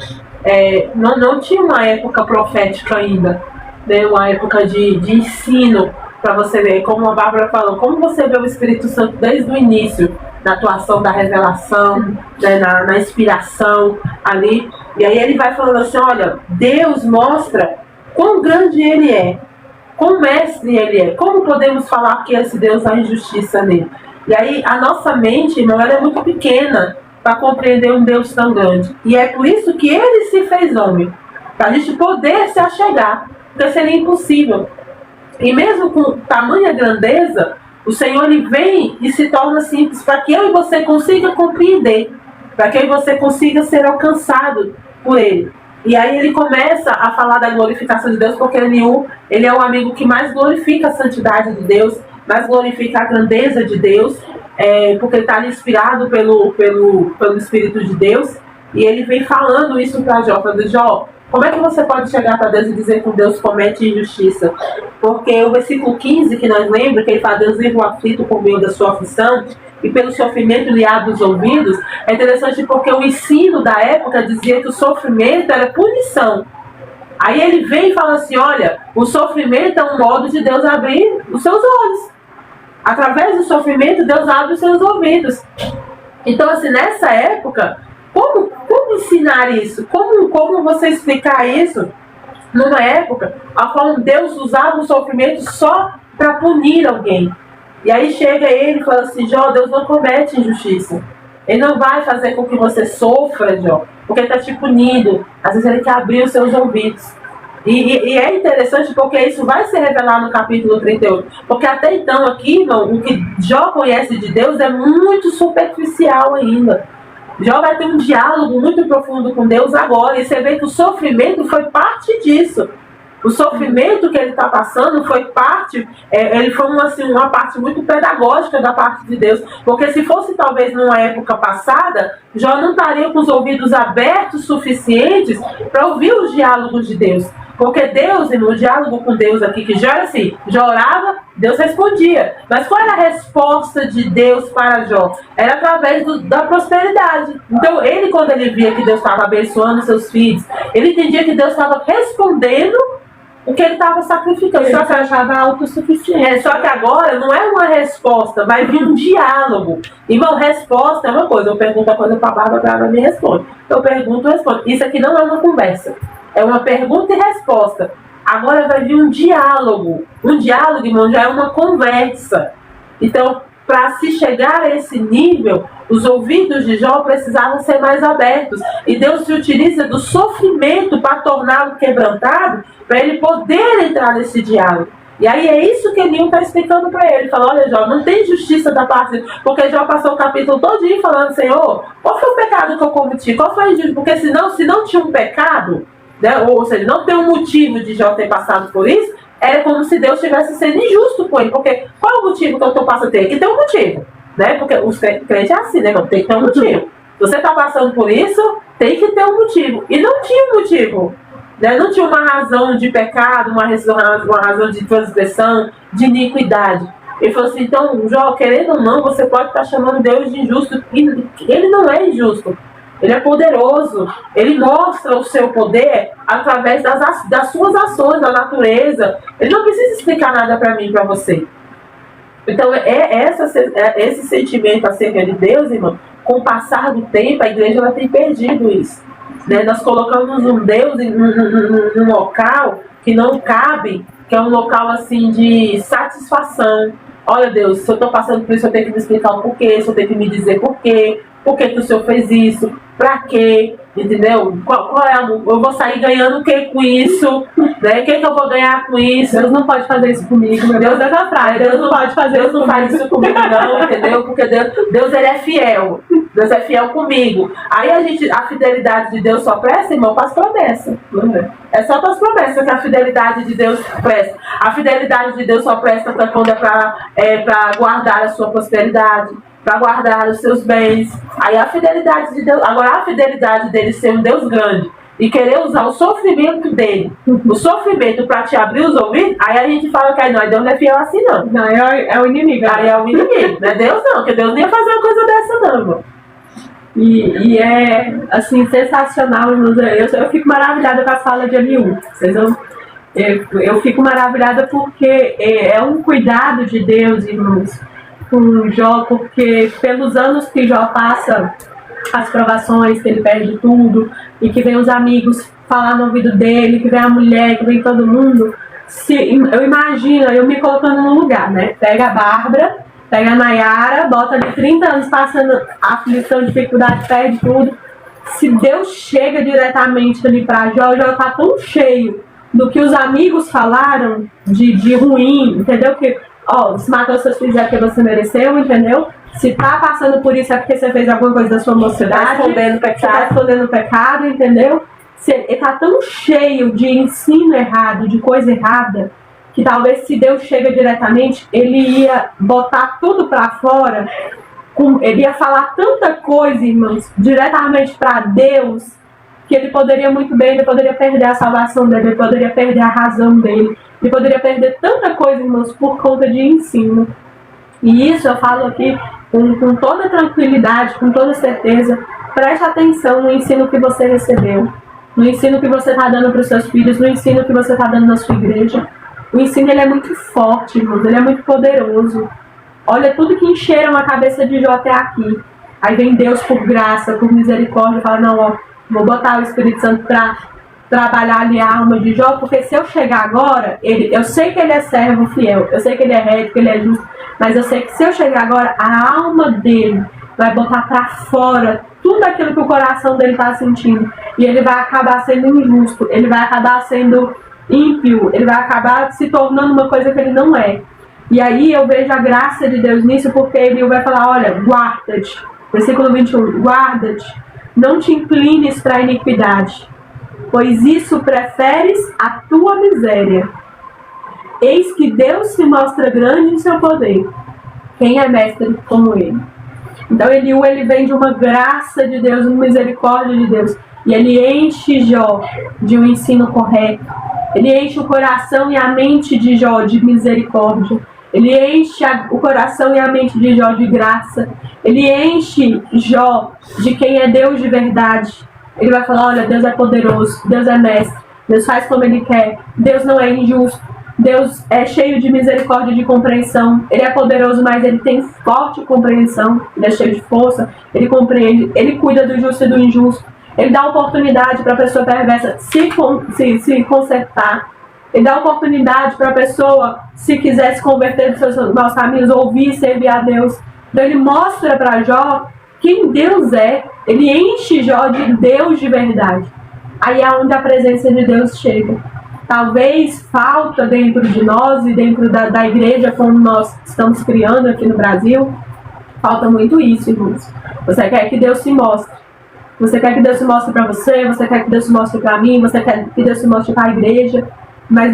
não tinha uma época profética ainda, né? Uma época de ensino, para você ver, como a Bárbara falou, como você vê o Espírito Santo desde o início, na atuação da revelação, né, na inspiração ali. E aí ele vai falando assim, olha, Deus mostra quão grande ele é, quão mestre ele é, como podemos falar que esse Deus há injustiça nele? E aí a nossa mente, irmão, ela é muito pequena para compreender um Deus tão grande. E é por isso que ele se fez homem, para a gente poder se achegar, porque seria impossível. E mesmo com tamanha grandeza, o Senhor ele vem e se torna simples para que eu e você consiga compreender, para que eu e você consiga ser alcançado por ele. E aí ele começa a falar da glorificação de Deus, porque ele é o amigo que mais glorifica a santidade de Deus, mais glorifica a grandeza de Deus, porque ele está ali inspirado pelo Espírito de Deus. E ele vem falando isso para Jó, falando, Jó, como é que você pode chegar para Deus e dizer que Deus comete injustiça? Porque o versículo 15 que nós lembramos, que ele fala, Deus livra o aflito por meio da sua aflição, e pelo sofrimento lhe abre os ouvidos. É interessante porque o ensino da época dizia que o sofrimento era punição. Aí ele vem e fala assim, olha, o sofrimento é um modo de Deus abrir os seus olhos. Através do sofrimento, Deus abre os seus ouvidos. Então, assim, nessa época, como ensinar isso? Como você explicar isso numa época a qual Deus usava o sofrimento só para punir alguém? E aí chega ele e fala assim, Jó, Deus não comete injustiça. Ele não vai fazer com que você sofra, Jó, porque ele está te punindo. Às vezes ele quer abrir os seus ouvidos. E é interessante porque isso vai se revelar no capítulo 38. Porque até então aqui, irmão, o que Jó conhece de Deus é muito superficial ainda. Jó vai ter um diálogo muito profundo com Deus agora. E você vê que o sofrimento foi parte disso. O sofrimento que ele está passando foi parte, ele foi uma parte muito pedagógica da parte de Deus. Porque se fosse talvez numa época passada, Jó não estaria com os ouvidos abertos suficientes para ouvir os diálogos de Deus. Porque Deus, no diálogo com Deus aqui, que Jó era assim, Jó orava, Deus respondia. Mas qual era a resposta de Deus para Jó? Era através da prosperidade. Então ele, quando ele via que Deus estava abençoando seus filhos, ele entendia que Deus estava respondendo o que ele estava sacrificando. Ele se achava autossuficiente. Só que agora não é uma resposta, vai vir um diálogo. Irmão, resposta é uma coisa. Eu pergunto a coisa para a Bárbara me responde. Eu pergunto, responde. Isso aqui não é uma conversa. É uma pergunta e resposta. Agora vai vir um diálogo. Um diálogo, irmão, já é uma conversa. Então, para se chegar a esse nível, os ouvidos de Jó precisavam ser mais abertos. E Deus se utiliza do sofrimento para torná-lo quebrantado, para ele poder entrar nesse diálogo. E aí é isso que Eliú está explicando para ele. Ele fala, olha, Jó, não tem justiça da parte dele. Porque Jó passou o capítulo todinho falando, Senhor, qual foi o pecado que eu cometi? Qual foi a injustiça? Porque se não tinha um pecado, né, ou seja, não tem um motivo de Jó ter passado por isso, era como se Deus estivesse sendo injusto com ele. Porque qual é o motivo que eu estou passando? Tem que ter um motivo. Né? Porque os crentes é assim, né? Tem que ter um motivo. Se você está passando por isso, tem que ter um motivo. E não tinha um motivo. né? Não tinha uma razão de pecado, uma razão de transgressão, de iniquidade. Ele falou assim, então, Jó, querendo ou não, você pode estar chamando Deus de injusto. Ele não é injusto. Ele é poderoso. Ele mostra o seu poder através das suas ações, da natureza. Ele não precisa explicar nada para mim e para você. Então, esse sentimento acerca de Deus, irmão, com o passar do tempo, a igreja ela tem perdido isso. Né? Nós colocamos um Deus num local que não cabe, que é um local assim de satisfação. Olha, Deus, se eu estou passando por isso, eu tenho que me explicar o porquê, se eu tenho que me dizer porquê. Por que o senhor fez isso? Pra quê? Entendeu? Qual é eu vou sair ganhando o que com isso? Né? O que eu vou ganhar com isso? Deus não pode fazer isso comigo. Deus é da praia. Deus não pode fazer Deus não faz isso comigo, não, entendeu? Porque Deus ele é fiel. Deus é fiel comigo. Aí a fidelidade de Deus só presta, irmão, para as promessas. É só para as promessas que a fidelidade de Deus presta. A fidelidade de Deus só presta quando é para guardar a sua prosperidade, para guardar os seus bens. Aí a fidelidade de Deus, agora a fidelidade dele ser um Deus grande e querer usar o sofrimento dele, o sofrimento para te abrir os ouvidos, aí a gente fala que aí não, Deus não é fiel assim não. Não, é o inimigo. Aí é o inimigo, não é Deus não, porque Deus nem ia fazer uma coisa dessa não, irmão. E é, assim, sensacional. Eu fico maravilhada com a fala de Eliú. Eu fico maravilhada porque é um cuidado de Deus, irmãos, com Jó, porque pelos anos que Jó passa as provações, que ele perde tudo, e que vem os amigos falar no ouvido dele, que vem a mulher, que vem todo mundo, eu imagino, eu me colocando no lugar, né? Pega a Bárbara, pega a Nayara, bota ali 30 anos passando aflição, dificuldade, perde tudo. Se Deus chega diretamente ali pra Jó, Jó tá tão cheio do que os amigos falaram de ruim, entendeu? Que, se matou seus filhos é porque você mereceu, entendeu? Se tá passando por isso é porque você fez alguma coisa da sua mocidade, você tá escondendo o pecado, entendeu? Ele tá tão cheio de ensino errado, de coisa errada, que talvez se Deus chega diretamente, ele ia botar tudo pra fora, ele ia falar tanta coisa, irmãos, diretamente pra Deus, que ele poderia muito bem, ele poderia perder a salvação dele, ele poderia perder a razão dele, ele poderia perder tanta coisa, irmãos, por conta de ensino. E isso eu falo aqui com toda tranquilidade, com toda certeza. Preste atenção no ensino que você recebeu, no ensino que você está dando para os seus filhos, no ensino que você está dando na sua igreja. O ensino ele é muito forte, irmãos, ele é muito poderoso. Olha tudo que encheram a cabeça de Jó até aqui. Aí vem Deus por graça, por misericórdia, e fala, não, vou botar o Espírito Santo para trabalhar ali a alma de Jó, porque se eu chegar agora, eu sei que ele é servo fiel, eu sei que ele é reto, que ele é justo, mas eu sei que se eu chegar agora, a alma dele vai botar para fora tudo aquilo que o coração dele está sentindo, e ele vai acabar sendo injusto, ele vai acabar sendo ímpio, ele vai acabar se tornando uma coisa que ele não é. E aí eu vejo a graça de Deus nisso, porque ele vai falar, olha, guarda-te, versículo 21, guarda-te, não te inclines para a iniquidade, pois isso preferes a tua miséria. Eis que Deus se mostra grande em seu poder. Quem é mestre como ele? Então Eliú, ele vem de uma graça de Deus, uma misericórdia de Deus. E ele enche Jó de um ensino correto. Ele enche o coração e a mente de Jó de misericórdia. Ele enche o coração e a mente de Jó de graça. Ele enche Jó de quem é Deus de verdade. Ele vai falar, olha, Deus é poderoso, Deus é mestre, Deus faz como Ele quer, Deus não é injusto, Deus é cheio de misericórdia e de compreensão. Ele é poderoso, mas Ele tem forte compreensão, Ele é cheio de força, Ele compreende, Ele cuida do justo e do injusto, Ele dá oportunidade para a pessoa perversa se consertar, Ele dá oportunidade para a pessoa, se quiser se converter dos seus maus caminhos, ouvir e servir a Deus. Então Ele mostra para Jó quem Deus é, ele enche Jó de Deus de verdade. Aí é onde a presença de Deus chega. Talvez falta dentro de nós e dentro da igreja, como nós estamos criando aqui no Brasil, falta muito isso, irmãos. Você quer que Deus se mostre. Você quer que Deus se mostre para você, você quer que Deus se mostre para mim, você quer que Deus se mostre para a igreja, mas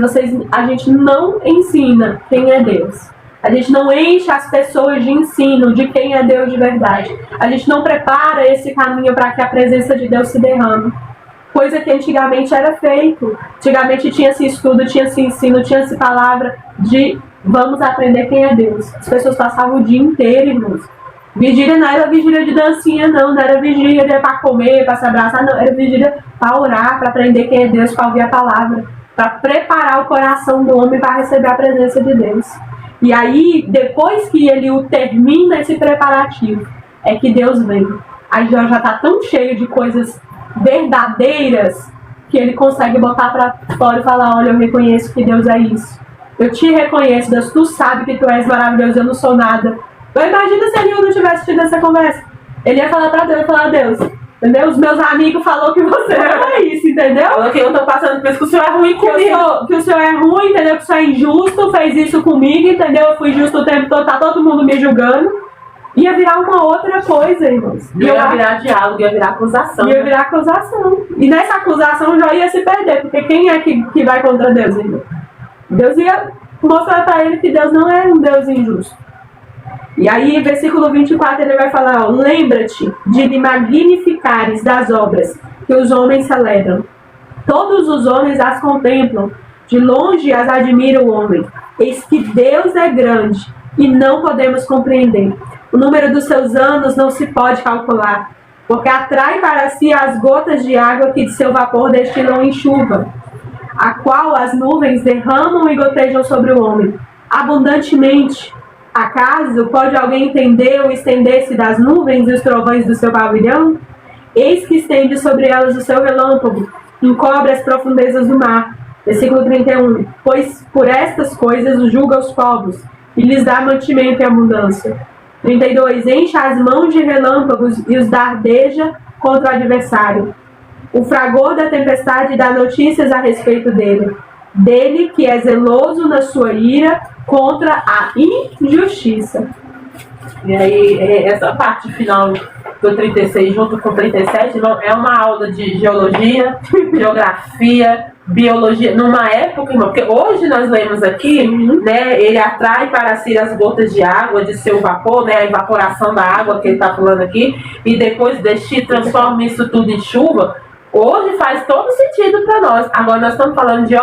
a gente não ensina quem é Deus. A gente não enche as pessoas de ensino de quem é Deus de verdade. A gente não prepara esse caminho para que a presença de Deus se derrame. coisa que antigamente era feito. Antigamente tinha-se estudo, tinha-se ensino, tinha-se palavra de vamos aprender quem é Deus. As pessoas passavam o dia inteiro, irmãos. Vigília não era vigília de dancinha, não era vigília para comer, para se abraçar, não. Era vigília para orar, para aprender quem é Deus, para ouvir a palavra, para preparar o coração do homem para receber a presença de Deus. E aí, depois que ele termina esse preparativo, é que Deus vem. Aí já está tão cheio de coisas verdadeiras que ele consegue botar para fora e falar: olha, eu reconheço que Deus é isso. Eu te reconheço, Deus, tu sabe que tu és maravilhoso, eu não sou nada. Eu imagino se ele não tivesse tido essa conversa. Ele ia falar pra Deus, ia falar: Deus, entendeu? Os meus amigos falaram que você não é isso, entendeu? Falou que eu tô passando por isso, que o senhor é ruim comigo. Que o senhor é ruim, entendeu? Que o senhor é injusto, fez isso comigo, entendeu? Eu fui justo o tempo todo, tá todo mundo me julgando. Ia virar uma outra coisa, irmãos. Ia virar diálogo, ia virar acusação. Ia virar acusação. E nessa acusação já ia se perder, porque quem é que vai contra Deus, irmão? Deus ia mostrar pra ele que Deus não é um Deus injusto. E aí, versículo 24, ele vai falar: ó, lembra-te de me magnificares das obras que os homens celebram. Todos os homens as contemplam, de longe as admira o homem. Eis que Deus é grande e não podemos compreender. O número dos seus anos não se pode calcular, porque atrai para si as gotas de água que de seu vapor destilam em chuva, a qual as nuvens derramam e gotejam sobre o homem, abundantemente. Acaso pode alguém entender o estender-se das nuvens e os trovões do seu pavilhão? Eis que estende sobre elas o seu relâmpago, encobre as profundezas do mar. Versículo 31. Pois por estas coisas julga os povos e lhes dá mantimento e abundância. 32. Enche as mãos de relâmpagos e os dardeja contra o adversário. O fragor da tempestade dá notícias a respeito dele. Dele que é zeloso na sua ira contra a injustiça. E aí, essa parte final do 36 junto com o 37 é uma aula de geologia, geografia, biologia, numa época, irmão, porque hoje nós lemos aqui, né, ele atrai para si as gotas de água de seu vapor, né, a evaporação da água que ele está falando aqui, e depois transforma isso tudo em chuva. Hoje faz todo sentido para nós. Agora nós estamos falando de,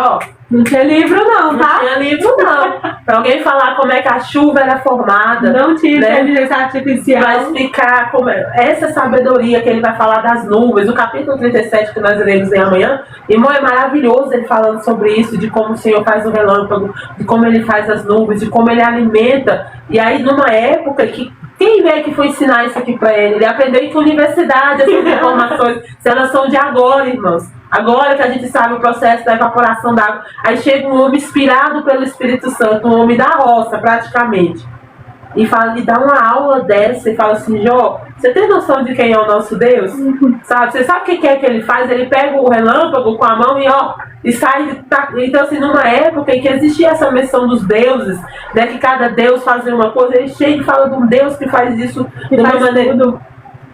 não tinha livro não, tá? Não tinha livro não. Para alguém falar como é que a chuva era formada. Não tinha inteligência artificial. Vai explicar como essa sabedoria que ele vai falar das nuvens. O capítulo 37 que nós iremos em amanhã, irmão, é maravilhoso ele falando sobre isso, de como o Senhor faz o relâmpago, de como ele faz as nuvens, de como ele alimenta. E aí numa época que quem é que foi ensinar isso aqui para ele? Ele aprendeu em que universidade essas informações, se elas são de agora, irmãos. Agora que a gente sabe o processo da evaporação da água. Aí chega um homem inspirado pelo Espírito Santo, um homem da roça, praticamente. E dá uma aula dessa e fala assim: Jó, você tem noção de quem é o nosso Deus? Sabe? Você sabe o que é que ele faz? Ele pega o relâmpago com a mão e sai. Então, assim, numa época em que existia essa menção dos deuses, né, que cada Deus fazia uma coisa, ele chega e fala de um Deus que faz isso de uma maneira.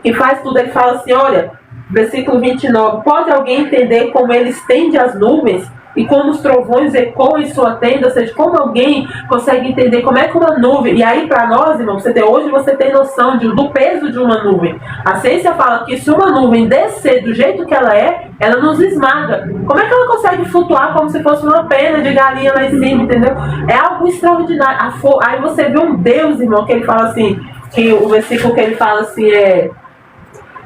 Que faz tudo. Ele fala assim: olha, versículo 29, pode alguém entender como ele estende as nuvens e como os trovões ecoam em sua tenda? Ou seja, como alguém consegue entender como é que uma nuvem... E aí para nós, irmão, hoje você tem noção do peso de uma nuvem. A ciência fala que se uma nuvem descer do jeito que ela nos esmaga. Como é que ela consegue flutuar como se fosse uma pena de galinha lá em cima, entendeu? É algo extraordinário. Aí você vê um Deus, irmão, que ele fala assim, que o versículo que ele fala assim é: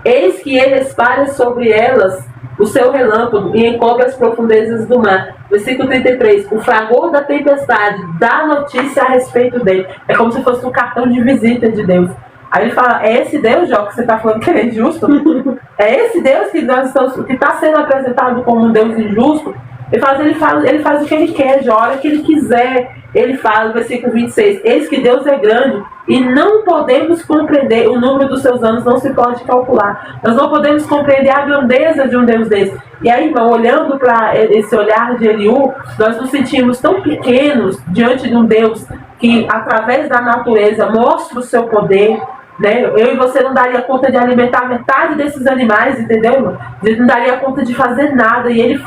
eis que ele espalha sobre elas o seu relâmpago e encobre as profundezas do mar. Versículo 33. O fragor da tempestade dá notícia a respeito dele. É como se fosse um cartão de visita de Deus. Aí ele fala: é esse Deus, Jó, que você está falando que ele é injusto? É esse Deus que está sendo apresentado como um Deus injusto? Ele faz o que ele quer, Jó, a hora que ele quiser. Ele fala, versículo 26, eis que Deus é grande e não podemos compreender, o número dos seus anos não se pode calcular. Nós não podemos compreender a grandeza de um Deus desse. E aí, irmão, olhando para esse olhar de Eliú, nós nos sentimos tão pequenos diante de um Deus que, através da natureza, mostra o seu poder. Né? Eu e você não daria conta de alimentar metade desses animais, entendeu, irmão? A gente não daria conta de fazer nada, e ele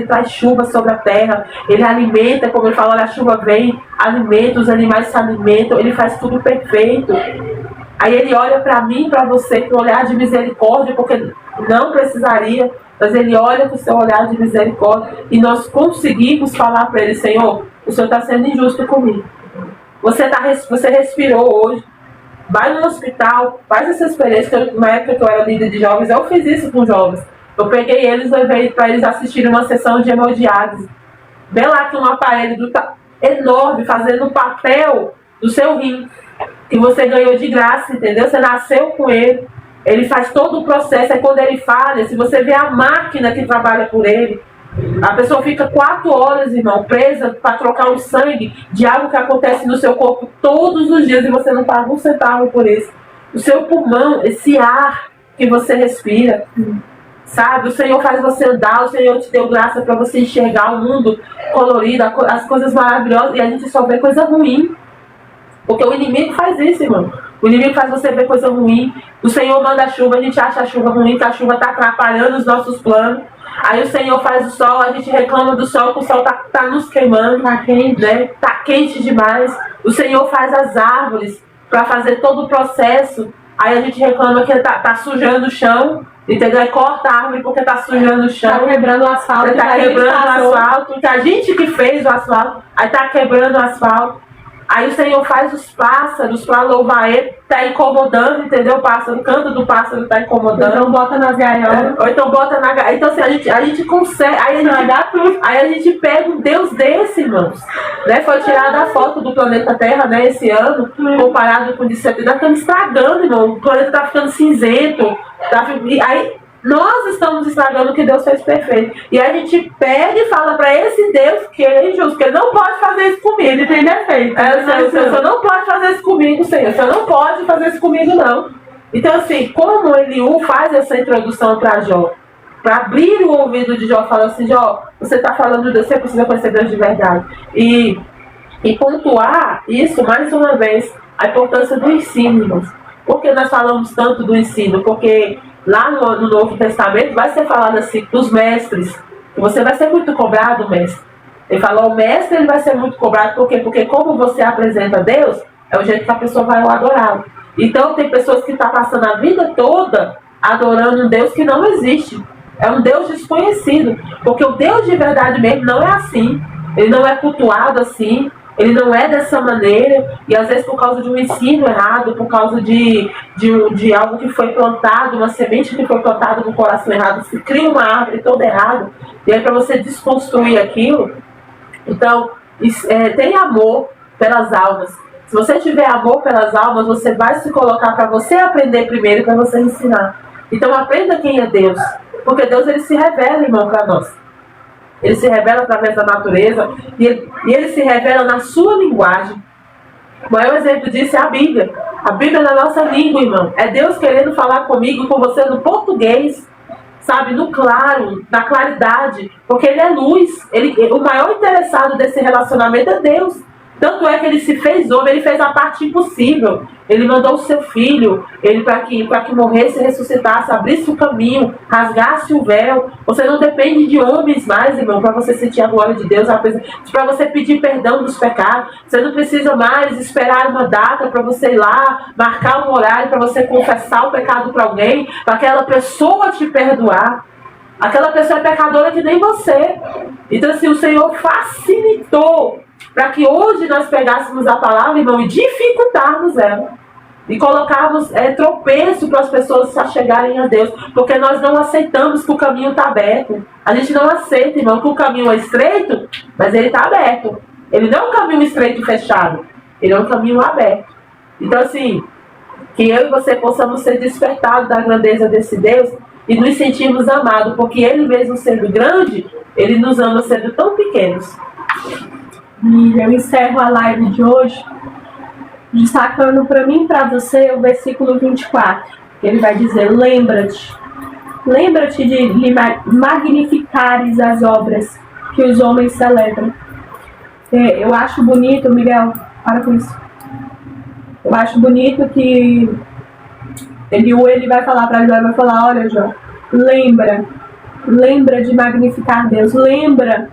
traz chuva sobre a terra, ele alimenta, como ele fala, olha, a chuva vem, alimenta, os animais se alimentam, ele faz tudo perfeito. Aí ele olha para mim, para você, com um olhar de misericórdia, porque não precisaria, mas ele olha com o seu olhar de misericórdia e nós conseguimos falar para ele: Senhor, o Senhor está sendo injusto comigo. Você respirou hoje, vai no hospital, faz essa experiência. Na época que eu era líder de jovens, eu fiz isso com jovens. Eu peguei eles, levei para eles assistirem uma sessão de hemodiálise. Vê lá que um aparelho enorme fazendo o papel do seu rim, que você ganhou de graça, entendeu? Você nasceu com ele. Ele faz todo o processo. Aí quando ele falha, se você vê a máquina que trabalha por ele, a pessoa fica 4 horas, irmão, presa para trocar o sangue de algo que acontece no seu corpo todos os dias e você não paga um centavo por isso. O seu pulmão, esse ar que você respira, sabe? O Senhor faz você andar, o Senhor te deu graça para você enxergar o mundo colorido, as coisas maravilhosas, e a gente só vê coisa ruim. Porque o inimigo faz isso, irmão. O inimigo faz você ver coisa ruim. O Senhor manda a chuva, a gente acha a chuva ruim, que a chuva está atrapalhando os nossos planos. Aí o Senhor faz o sol, a gente reclama do sol, que o sol tá nos queimando, tá quente, né? Tá quente demais. O Senhor faz as árvores para fazer todo o processo. Aí a gente reclama que tá sujando o chão, entendeu? Aí corta a árvore porque tá sujando o chão. Tá quebrando o asfalto. Tá quebrando o asfalto, que a gente que fez o asfalto, aí tá quebrando o asfalto. Aí o Senhor faz os pássaros para louvar ele, tá incomodando, entendeu? O pássaro, o canto do pássaro tá incomodando. Então bota nas gaiolas. Ou então bota na gaiola. Então assim, a gente consegue, aí a gente pega um Deus desse, irmãos. Né? Foi tirada a foto do planeta Terra, né, esse ano, comparado com o de 70. Nós estamos estragando, irmão. O planeta tá ficando cinzento. Aí nós estamos estragando o que Deus fez perfeito. E a gente pega e fala para esse Deus que ele é injusto, que ele não pode fazer isso comigo. Ele tem defeito. O Senhor não pode fazer isso comigo, Senhor. O Senhor não pode fazer isso comigo, não. Então, assim, como Eliú faz essa introdução para Jó, para abrir o ouvido de Jó, falando assim: Jó, você está falando de Deus, você precisa conhecer Deus de verdade. E pontuar isso mais uma vez, a importância do ensino, irmãos. Por que nós falamos tanto do ensino? Porque lá no Novo Testamento vai ser falado assim dos mestres, que você vai ser muito cobrado, mestre. Ele falou: o mestre ele vai ser muito cobrado, por quê? Porque como você apresenta Deus, é o jeito que a pessoa vai o adorar. Então tem pessoas que estão passando a vida toda adorando um Deus que não existe. É um Deus desconhecido, porque o Deus de verdade mesmo não é assim. Ele não é cultuado assim. Ele não é dessa maneira, e às vezes por causa de um ensino errado, por causa de algo que foi plantado, uma semente que foi plantada no coração errado, se cria uma árvore toda errada, e aí para você desconstruir aquilo, então tem amor pelas almas. Se você tiver amor pelas almas, você vai se colocar para você aprender primeiro, para você ensinar. Então aprenda quem é Deus, porque Deus ele se revela, irmão, para nós. Ele se revela através da natureza e ele se revela na sua linguagem. O maior exemplo disso é a Bíblia. A Bíblia é na nossa língua, irmão. É Deus querendo falar comigo, com você no português, sabe? No claro, na claridade. Porque Ele é luz. O maior interessado desse relacionamento é Deus. Tanto é que Ele se fez homem, Ele fez a parte impossível. Ele mandou o seu Filho, ele para que morresse, ressuscitasse, abrisse o caminho, rasgasse o véu. Você não depende de homens mais, irmão, para você sentir a glória de Deus, para você pedir perdão dos pecados. Você não precisa mais esperar uma data para você ir lá, marcar um horário para você confessar o pecado para alguém, para aquela pessoa te perdoar. Aquela pessoa é pecadora que nem você. Então, assim, o Senhor facilitou para que hoje nós pegássemos a palavra, irmão, e dificultarmos ela. E colocarmos tropeço para as pessoas se chegarem a Deus. Porque nós não aceitamos que o caminho está aberto. A gente não aceita, irmão, que o caminho é estreito, mas ele está aberto. Ele não é um caminho estreito e fechado. Ele é um caminho aberto. Então, assim, que eu e você possamos ser despertados da grandeza desse Deus e nos sentirmos amados. Porque Ele mesmo sendo grande, Ele nos ama sendo tão pequenos. E eu encerro a live de hoje destacando para mim e para você o versículo 24. Ele vai dizer: lembra-te de magnificares as obras que os homens celebram. Eu acho bonito, Miguel, para com isso. Eu acho bonito que ele vai falar para Jó, vai falar: olha, Jó, lembra de magnificar Deus, lembra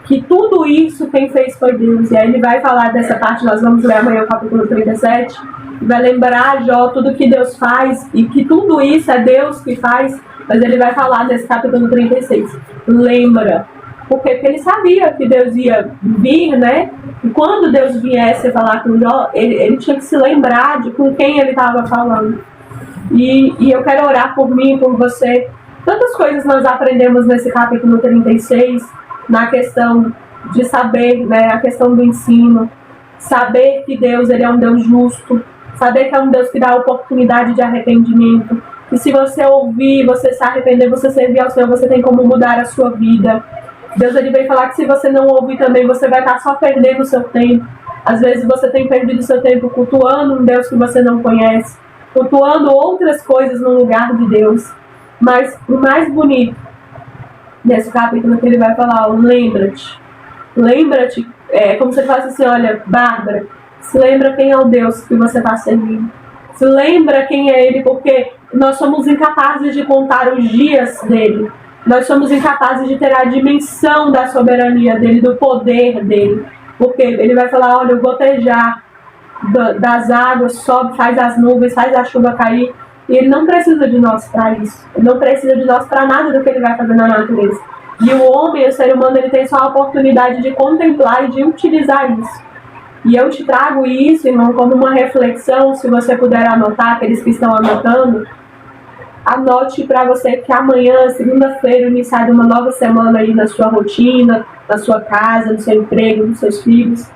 que tudo isso quem fez foi Deus. E aí ele vai falar dessa parte, nós vamos ler amanhã o capítulo 37, vai lembrar Jó tudo que Deus faz, e que tudo isso é Deus que faz, mas ele vai falar nesse capítulo 36. Lembra. Porque ele sabia que Deus ia vir, né? E quando Deus viesse falar com Jó, ele tinha que se lembrar de com quem ele estava falando. E eu quero orar por mim, por você. Tantas coisas nós aprendemos nesse capítulo 36, na questão de saber, né, a questão do ensino, saber que Deus ele é um Deus justo, saber que é um Deus que dá oportunidade de arrependimento, que se você ouvir, você se arrepender, você servir ao Senhor, você tem como mudar a sua vida. Deus ele vem falar que se você não ouvir também, você vai estar só perdendo o seu tempo. Às vezes você tem perdido o seu tempo cultuando um Deus que você não conhece, cultuando outras coisas no lugar de Deus. Mas o mais bonito nesse capítulo que ele vai falar, lembra-te, como você fala assim, olha, Bárbara, se lembra quem é o Deus que você está servindo, se lembra quem é Ele, porque nós somos incapazes de contar os dias dele, nós somos incapazes de ter a dimensão da soberania dele, do poder dele, porque ele vai falar, olha, eu gotejar das águas, sobe, faz as nuvens, faz a chuva cair. E ele não precisa de nós para isso. Ele não precisa de nós para nada do que ele vai fazer na natureza. E o homem, o ser humano, ele tem só a oportunidade de contemplar e de utilizar isso. E eu te trago isso, irmão, como uma reflexão. Se você puder anotar, aqueles que estão anotando, anote para você que amanhã, segunda-feira, iniciar uma nova semana aí na sua rotina, na sua casa, no seu emprego, nos seus filhos.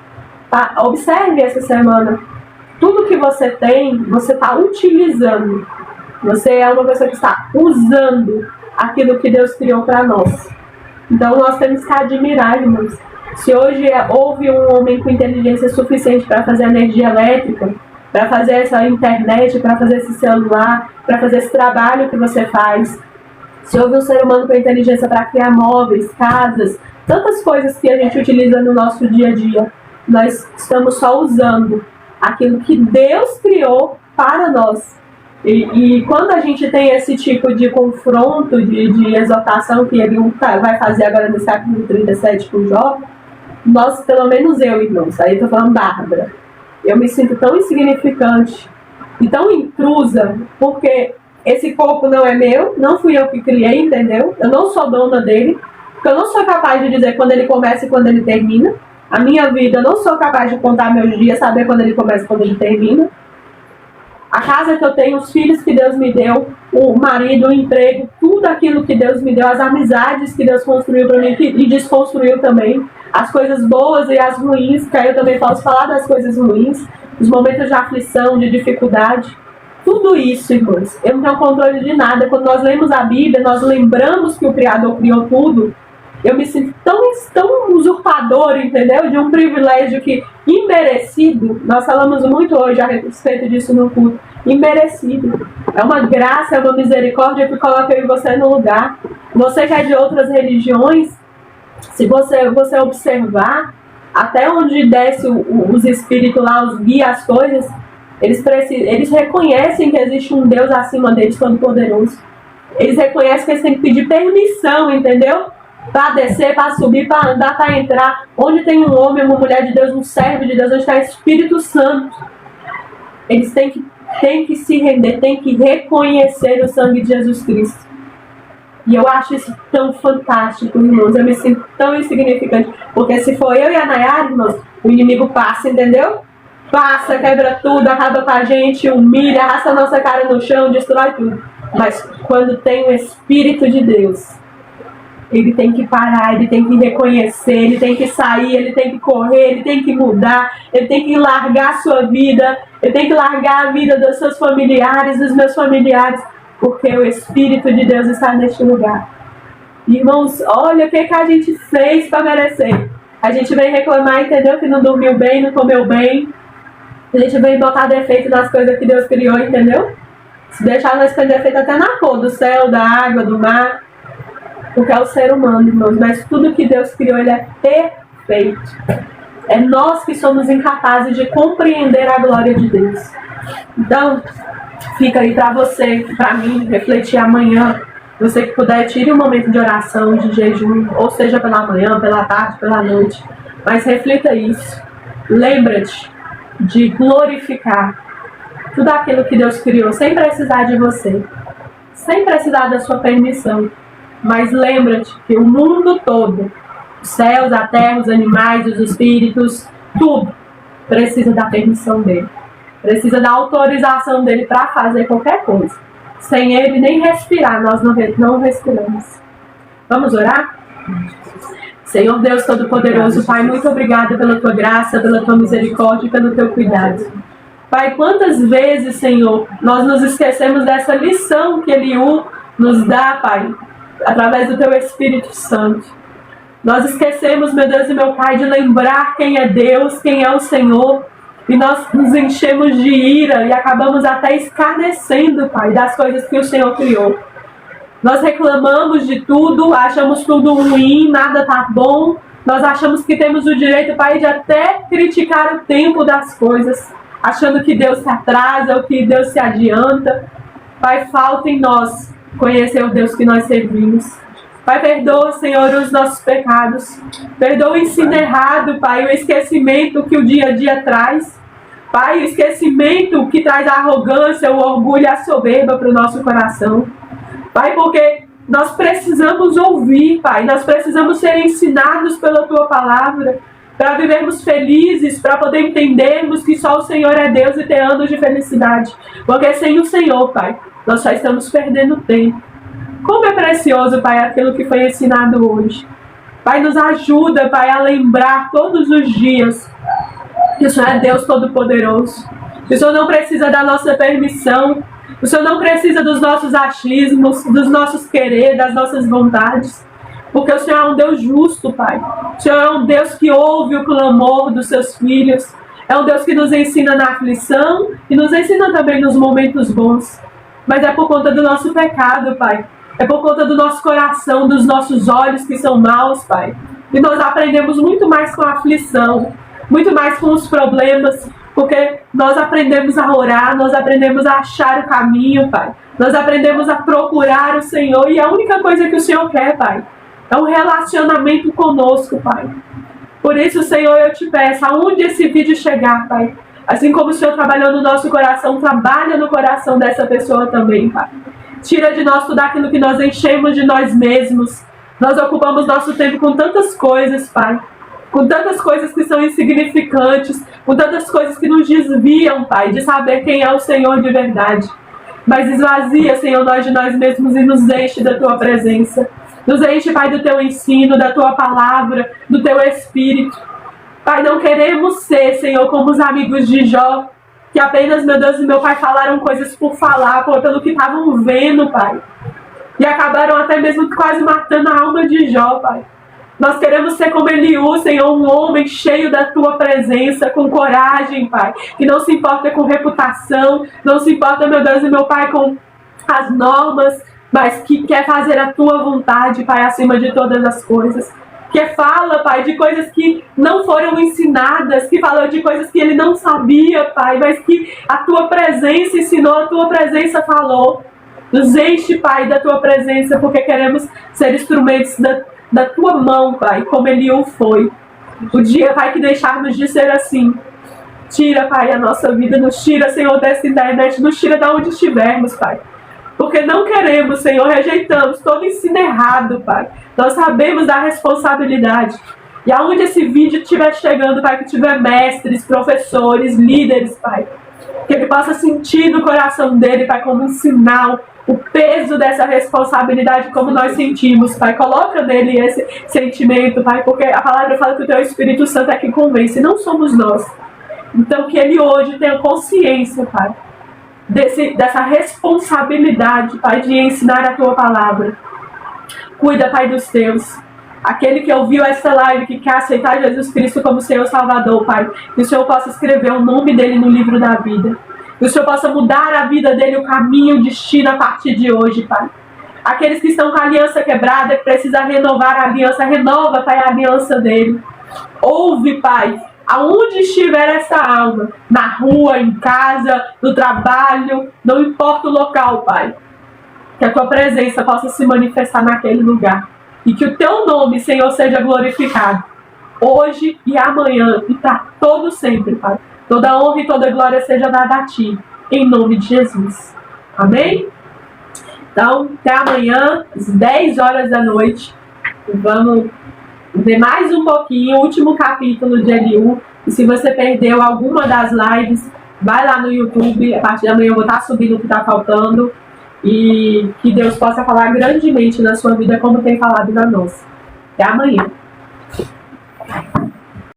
Tá? Observe essa semana. Tudo que você tem, você está utilizando. Você é uma pessoa que está usando aquilo que Deus criou para nós. Então nós temos que admirar, irmãos. Se hoje houve um homem com inteligência suficiente para fazer energia elétrica, para fazer essa internet, para fazer esse celular, para fazer esse trabalho que você faz, se houve um ser humano com inteligência para criar móveis, casas, tantas coisas que a gente utiliza no nosso dia a dia, nós estamos só usando aquilo que Deus criou para nós. E quando a gente tem esse tipo de confronto, de exortação que ele vai fazer agora nesse capítulo 37 com Jó, nós, pelo menos eu, irmãos, aí eu tô falando Bárbara, eu me sinto tão insignificante e tão intrusa, porque esse corpo não é meu, não fui eu que criei, entendeu? Eu não sou dona dele, porque eu não sou capaz de dizer quando ele começa e quando ele termina. A minha vida, eu não sou capaz de contar meus dias, saber quando ele começa e quando ele termina. A casa que eu tenho, os filhos que Deus me deu, o marido, o emprego, tudo aquilo que Deus me deu, as amizades que Deus construiu para mim e desconstruiu também, as coisas boas e as ruins, que aí eu também posso falar das coisas ruins, os momentos de aflição, de dificuldade, tudo isso, irmãos, eu não tenho controle de nada. Quando nós lemos a Bíblia, nós lembramos que o Criador criou tudo. Eu me sinto tão usurpador, entendeu? De um privilégio que, imerecido, nós falamos muito hoje a respeito disso no culto, imerecido. É uma graça, é uma misericórdia que coloca eu e você no lugar. Você que é de outras religiões, se você observar, até onde desce os espíritos lá, os guia as coisas, eles reconhecem que existe um Deus acima deles, todo-poderoso. Eles reconhecem que eles têm que pedir permissão, entendeu? Para descer, para subir, para andar, para entrar. Onde tem um homem, uma mulher de Deus, um servo de Deus, onde está o Espírito Santo. Eles têm que se render, têm que reconhecer o sangue de Jesus Cristo. E eu acho isso tão fantástico, irmãos. Eu me sinto tão insignificante. Porque se for eu e a Nayara, irmãos, o inimigo passa, entendeu? Passa, quebra tudo, acaba com a gente, humilha, arrasta a nossa cara no chão, destrói tudo. Mas quando tem o Espírito de Deus, ele tem que parar, ele tem que reconhecer, ele tem que sair, ele tem que correr, ele tem que mudar, ele tem que largar a sua vida, ele tem que largar a vida dos seus familiares, dos meus familiares, porque o Espírito de Deus está neste lugar. Irmãos, olha o que a gente fez para merecer. A gente vem reclamar, entendeu? Que não dormiu bem, não comeu bem. A gente vem botar defeito nas coisas que Deus criou, entendeu? Se deixar, nós temos defeito até na cor do céu, da água, do mar. Porque é o ser humano, irmãos. Mas tudo que Deus criou, ele é perfeito. É nós que somos incapazes de compreender a glória de Deus. Então, fica aí para você, para mim, refletir amanhã. Você que puder, tire um momento de oração, de jejum, ou seja pela manhã, pela tarde, pela noite. Mas reflita isso. Lembra-te de glorificar tudo aquilo que Deus criou, sem precisar de você, sem precisar da sua permissão. Mas lembra-te que o mundo todo, os céus, a terra, os animais, os espíritos, tudo precisa da permissão dele. Precisa da autorização dele para fazer qualquer coisa. Sem ele, nem respirar, nós não respiramos. Vamos orar? Senhor Deus Todo-Poderoso, Pai, muito obrigada pela tua graça, pela tua misericórdia e pelo teu cuidado. Pai, quantas vezes, Senhor, nós nos esquecemos dessa lição que Eliú nos dá, Pai, através do teu Espírito Santo. Nós esquecemos, meu Deus e meu Pai, de lembrar quem é Deus, quem é o Senhor, e nós nos enchemos de ira e acabamos até escarnecendo, Pai, das coisas que o Senhor criou. Nós reclamamos de tudo, achamos tudo ruim, nada tá bom. Nós achamos que temos o direito, Pai, de até criticar o tempo das coisas, achando que Deus se atrasa ou que Deus se adianta. Pai, falta em nós conhecer o Deus que nós servimos. Pai, perdoa, Senhor, os nossos pecados. Perdoa o ensino errado, Pai, o esquecimento que o dia a dia traz. Pai, o esquecimento que traz a arrogância, o orgulho e a soberba para o nosso coração. Pai, porque nós precisamos ouvir, Pai, nós precisamos ser ensinados pela Tua Palavra, para vivermos felizes, para poder entendermos que só o Senhor é Deus e ter anos de felicidade. Porque sem o Senhor, Pai, nós só estamos perdendo tempo. Como é precioso, Pai, aquilo que foi ensinado hoje. Pai, nos ajuda, Pai, a lembrar todos os dias que o Senhor é Deus Todo-Poderoso. Que o Senhor não precisa da nossa permissão. O Senhor não precisa dos nossos achismos, dos nossos querer, das nossas vontades. Porque o Senhor é um Deus justo, Pai. O Senhor é um Deus que ouve o clamor dos seus filhos. É um Deus que nos ensina na aflição e nos ensina também nos momentos bons. Mas é por conta do nosso pecado, Pai. É por conta do nosso coração, dos nossos olhos que são maus, Pai. E nós aprendemos muito mais com a aflição, muito mais com os problemas, porque nós aprendemos a orar, nós aprendemos a achar o caminho, Pai. Nós aprendemos a procurar o Senhor e a única coisa que o Senhor quer, Pai, é um relacionamento conosco, Pai. Por isso, Senhor, eu te peço, aonde esse vídeo chegar, Pai, assim como o Senhor trabalhou no nosso coração, trabalha no coração dessa pessoa também, Pai. Tira de nós tudo aquilo que nós enchemos de nós mesmos. Nós ocupamos nosso tempo com tantas coisas, Pai. Com tantas coisas que são insignificantes, com tantas coisas que nos desviam, Pai, de saber quem é o Senhor de verdade. Mas esvazia, Senhor, nós de nós mesmos e nos enche da Tua presença. Nos enche, Pai, do Teu ensino, da Tua palavra, do Teu Espírito. Pai, não queremos ser, Senhor, como os amigos de Jó, que apenas, meu Deus e meu Pai, falaram coisas por falar, pelo que estavam vendo, Pai. E acabaram até mesmo quase matando a alma de Jó, Pai. Nós queremos ser como Eliú, Senhor, um homem cheio da Tua presença, com coragem, Pai, que não se importa com reputação, não se importa, meu Deus e meu Pai, com as normas, mas que quer fazer a Tua vontade, Pai, acima de todas as coisas. Que fala, Pai, de coisas que não foram ensinadas, que falou de coisas que ele não sabia, Pai, mas que a Tua presença ensinou, a Tua presença falou. Nos enche, Pai, da Tua presença, porque queremos ser instrumentos da Tua mão, Pai, como Eliú foi. O dia, Pai, que deixarmos de ser assim, tira, Pai, a nossa vida, nos tira, Senhor, dessa internet, nos tira de onde estivermos, Pai. Porque não queremos, Senhor, rejeitamos todo ensino errado, Pai. Nós sabemos da responsabilidade. E aonde esse vídeo estiver chegando, Pai, que tiver mestres, professores, líderes, Pai, que ele possa sentir no coração dele, Pai, como um sinal, o peso dessa responsabilidade como nós sentimos, Pai. Coloca nele esse sentimento, Pai, porque a palavra fala que o Teu Espírito Santo é que convence, não somos nós. Então que ele hoje tenha consciência, Pai, dessa responsabilidade, Pai, de ensinar a Tua palavra. Cuida, Pai, dos Teus. Aquele que ouviu essa live, que quer aceitar Jesus Cristo como Senhor Salvador, Pai, que o Senhor possa escrever o nome dele no livro da vida. Que o Senhor possa mudar a vida dele, o caminho, o destino a partir de hoje, Pai. Aqueles que estão com a aliança quebrada, que precisa renovar a aliança, renova, Pai, a aliança dele. Ouve, Pai, aonde estiver essa alma, na rua, em casa, no trabalho, não importa o local, Pai. Que a tua presença possa se manifestar naquele lugar. E que o teu nome, Senhor, seja glorificado. Hoje e amanhã e para todo sempre, Pai. Toda honra e toda glória seja dada a Ti. Em nome de Jesus. Amém? Então, até amanhã, às 10 horas da noite. Vamos ver mais um pouquinho, o último capítulo de Eliú. E se você perdeu alguma das lives, vai lá no YouTube. A partir de amanhã eu vou estar subindo o que está faltando. E que Deus possa falar grandemente na sua vida, como tem falado na nossa. Até amanhã.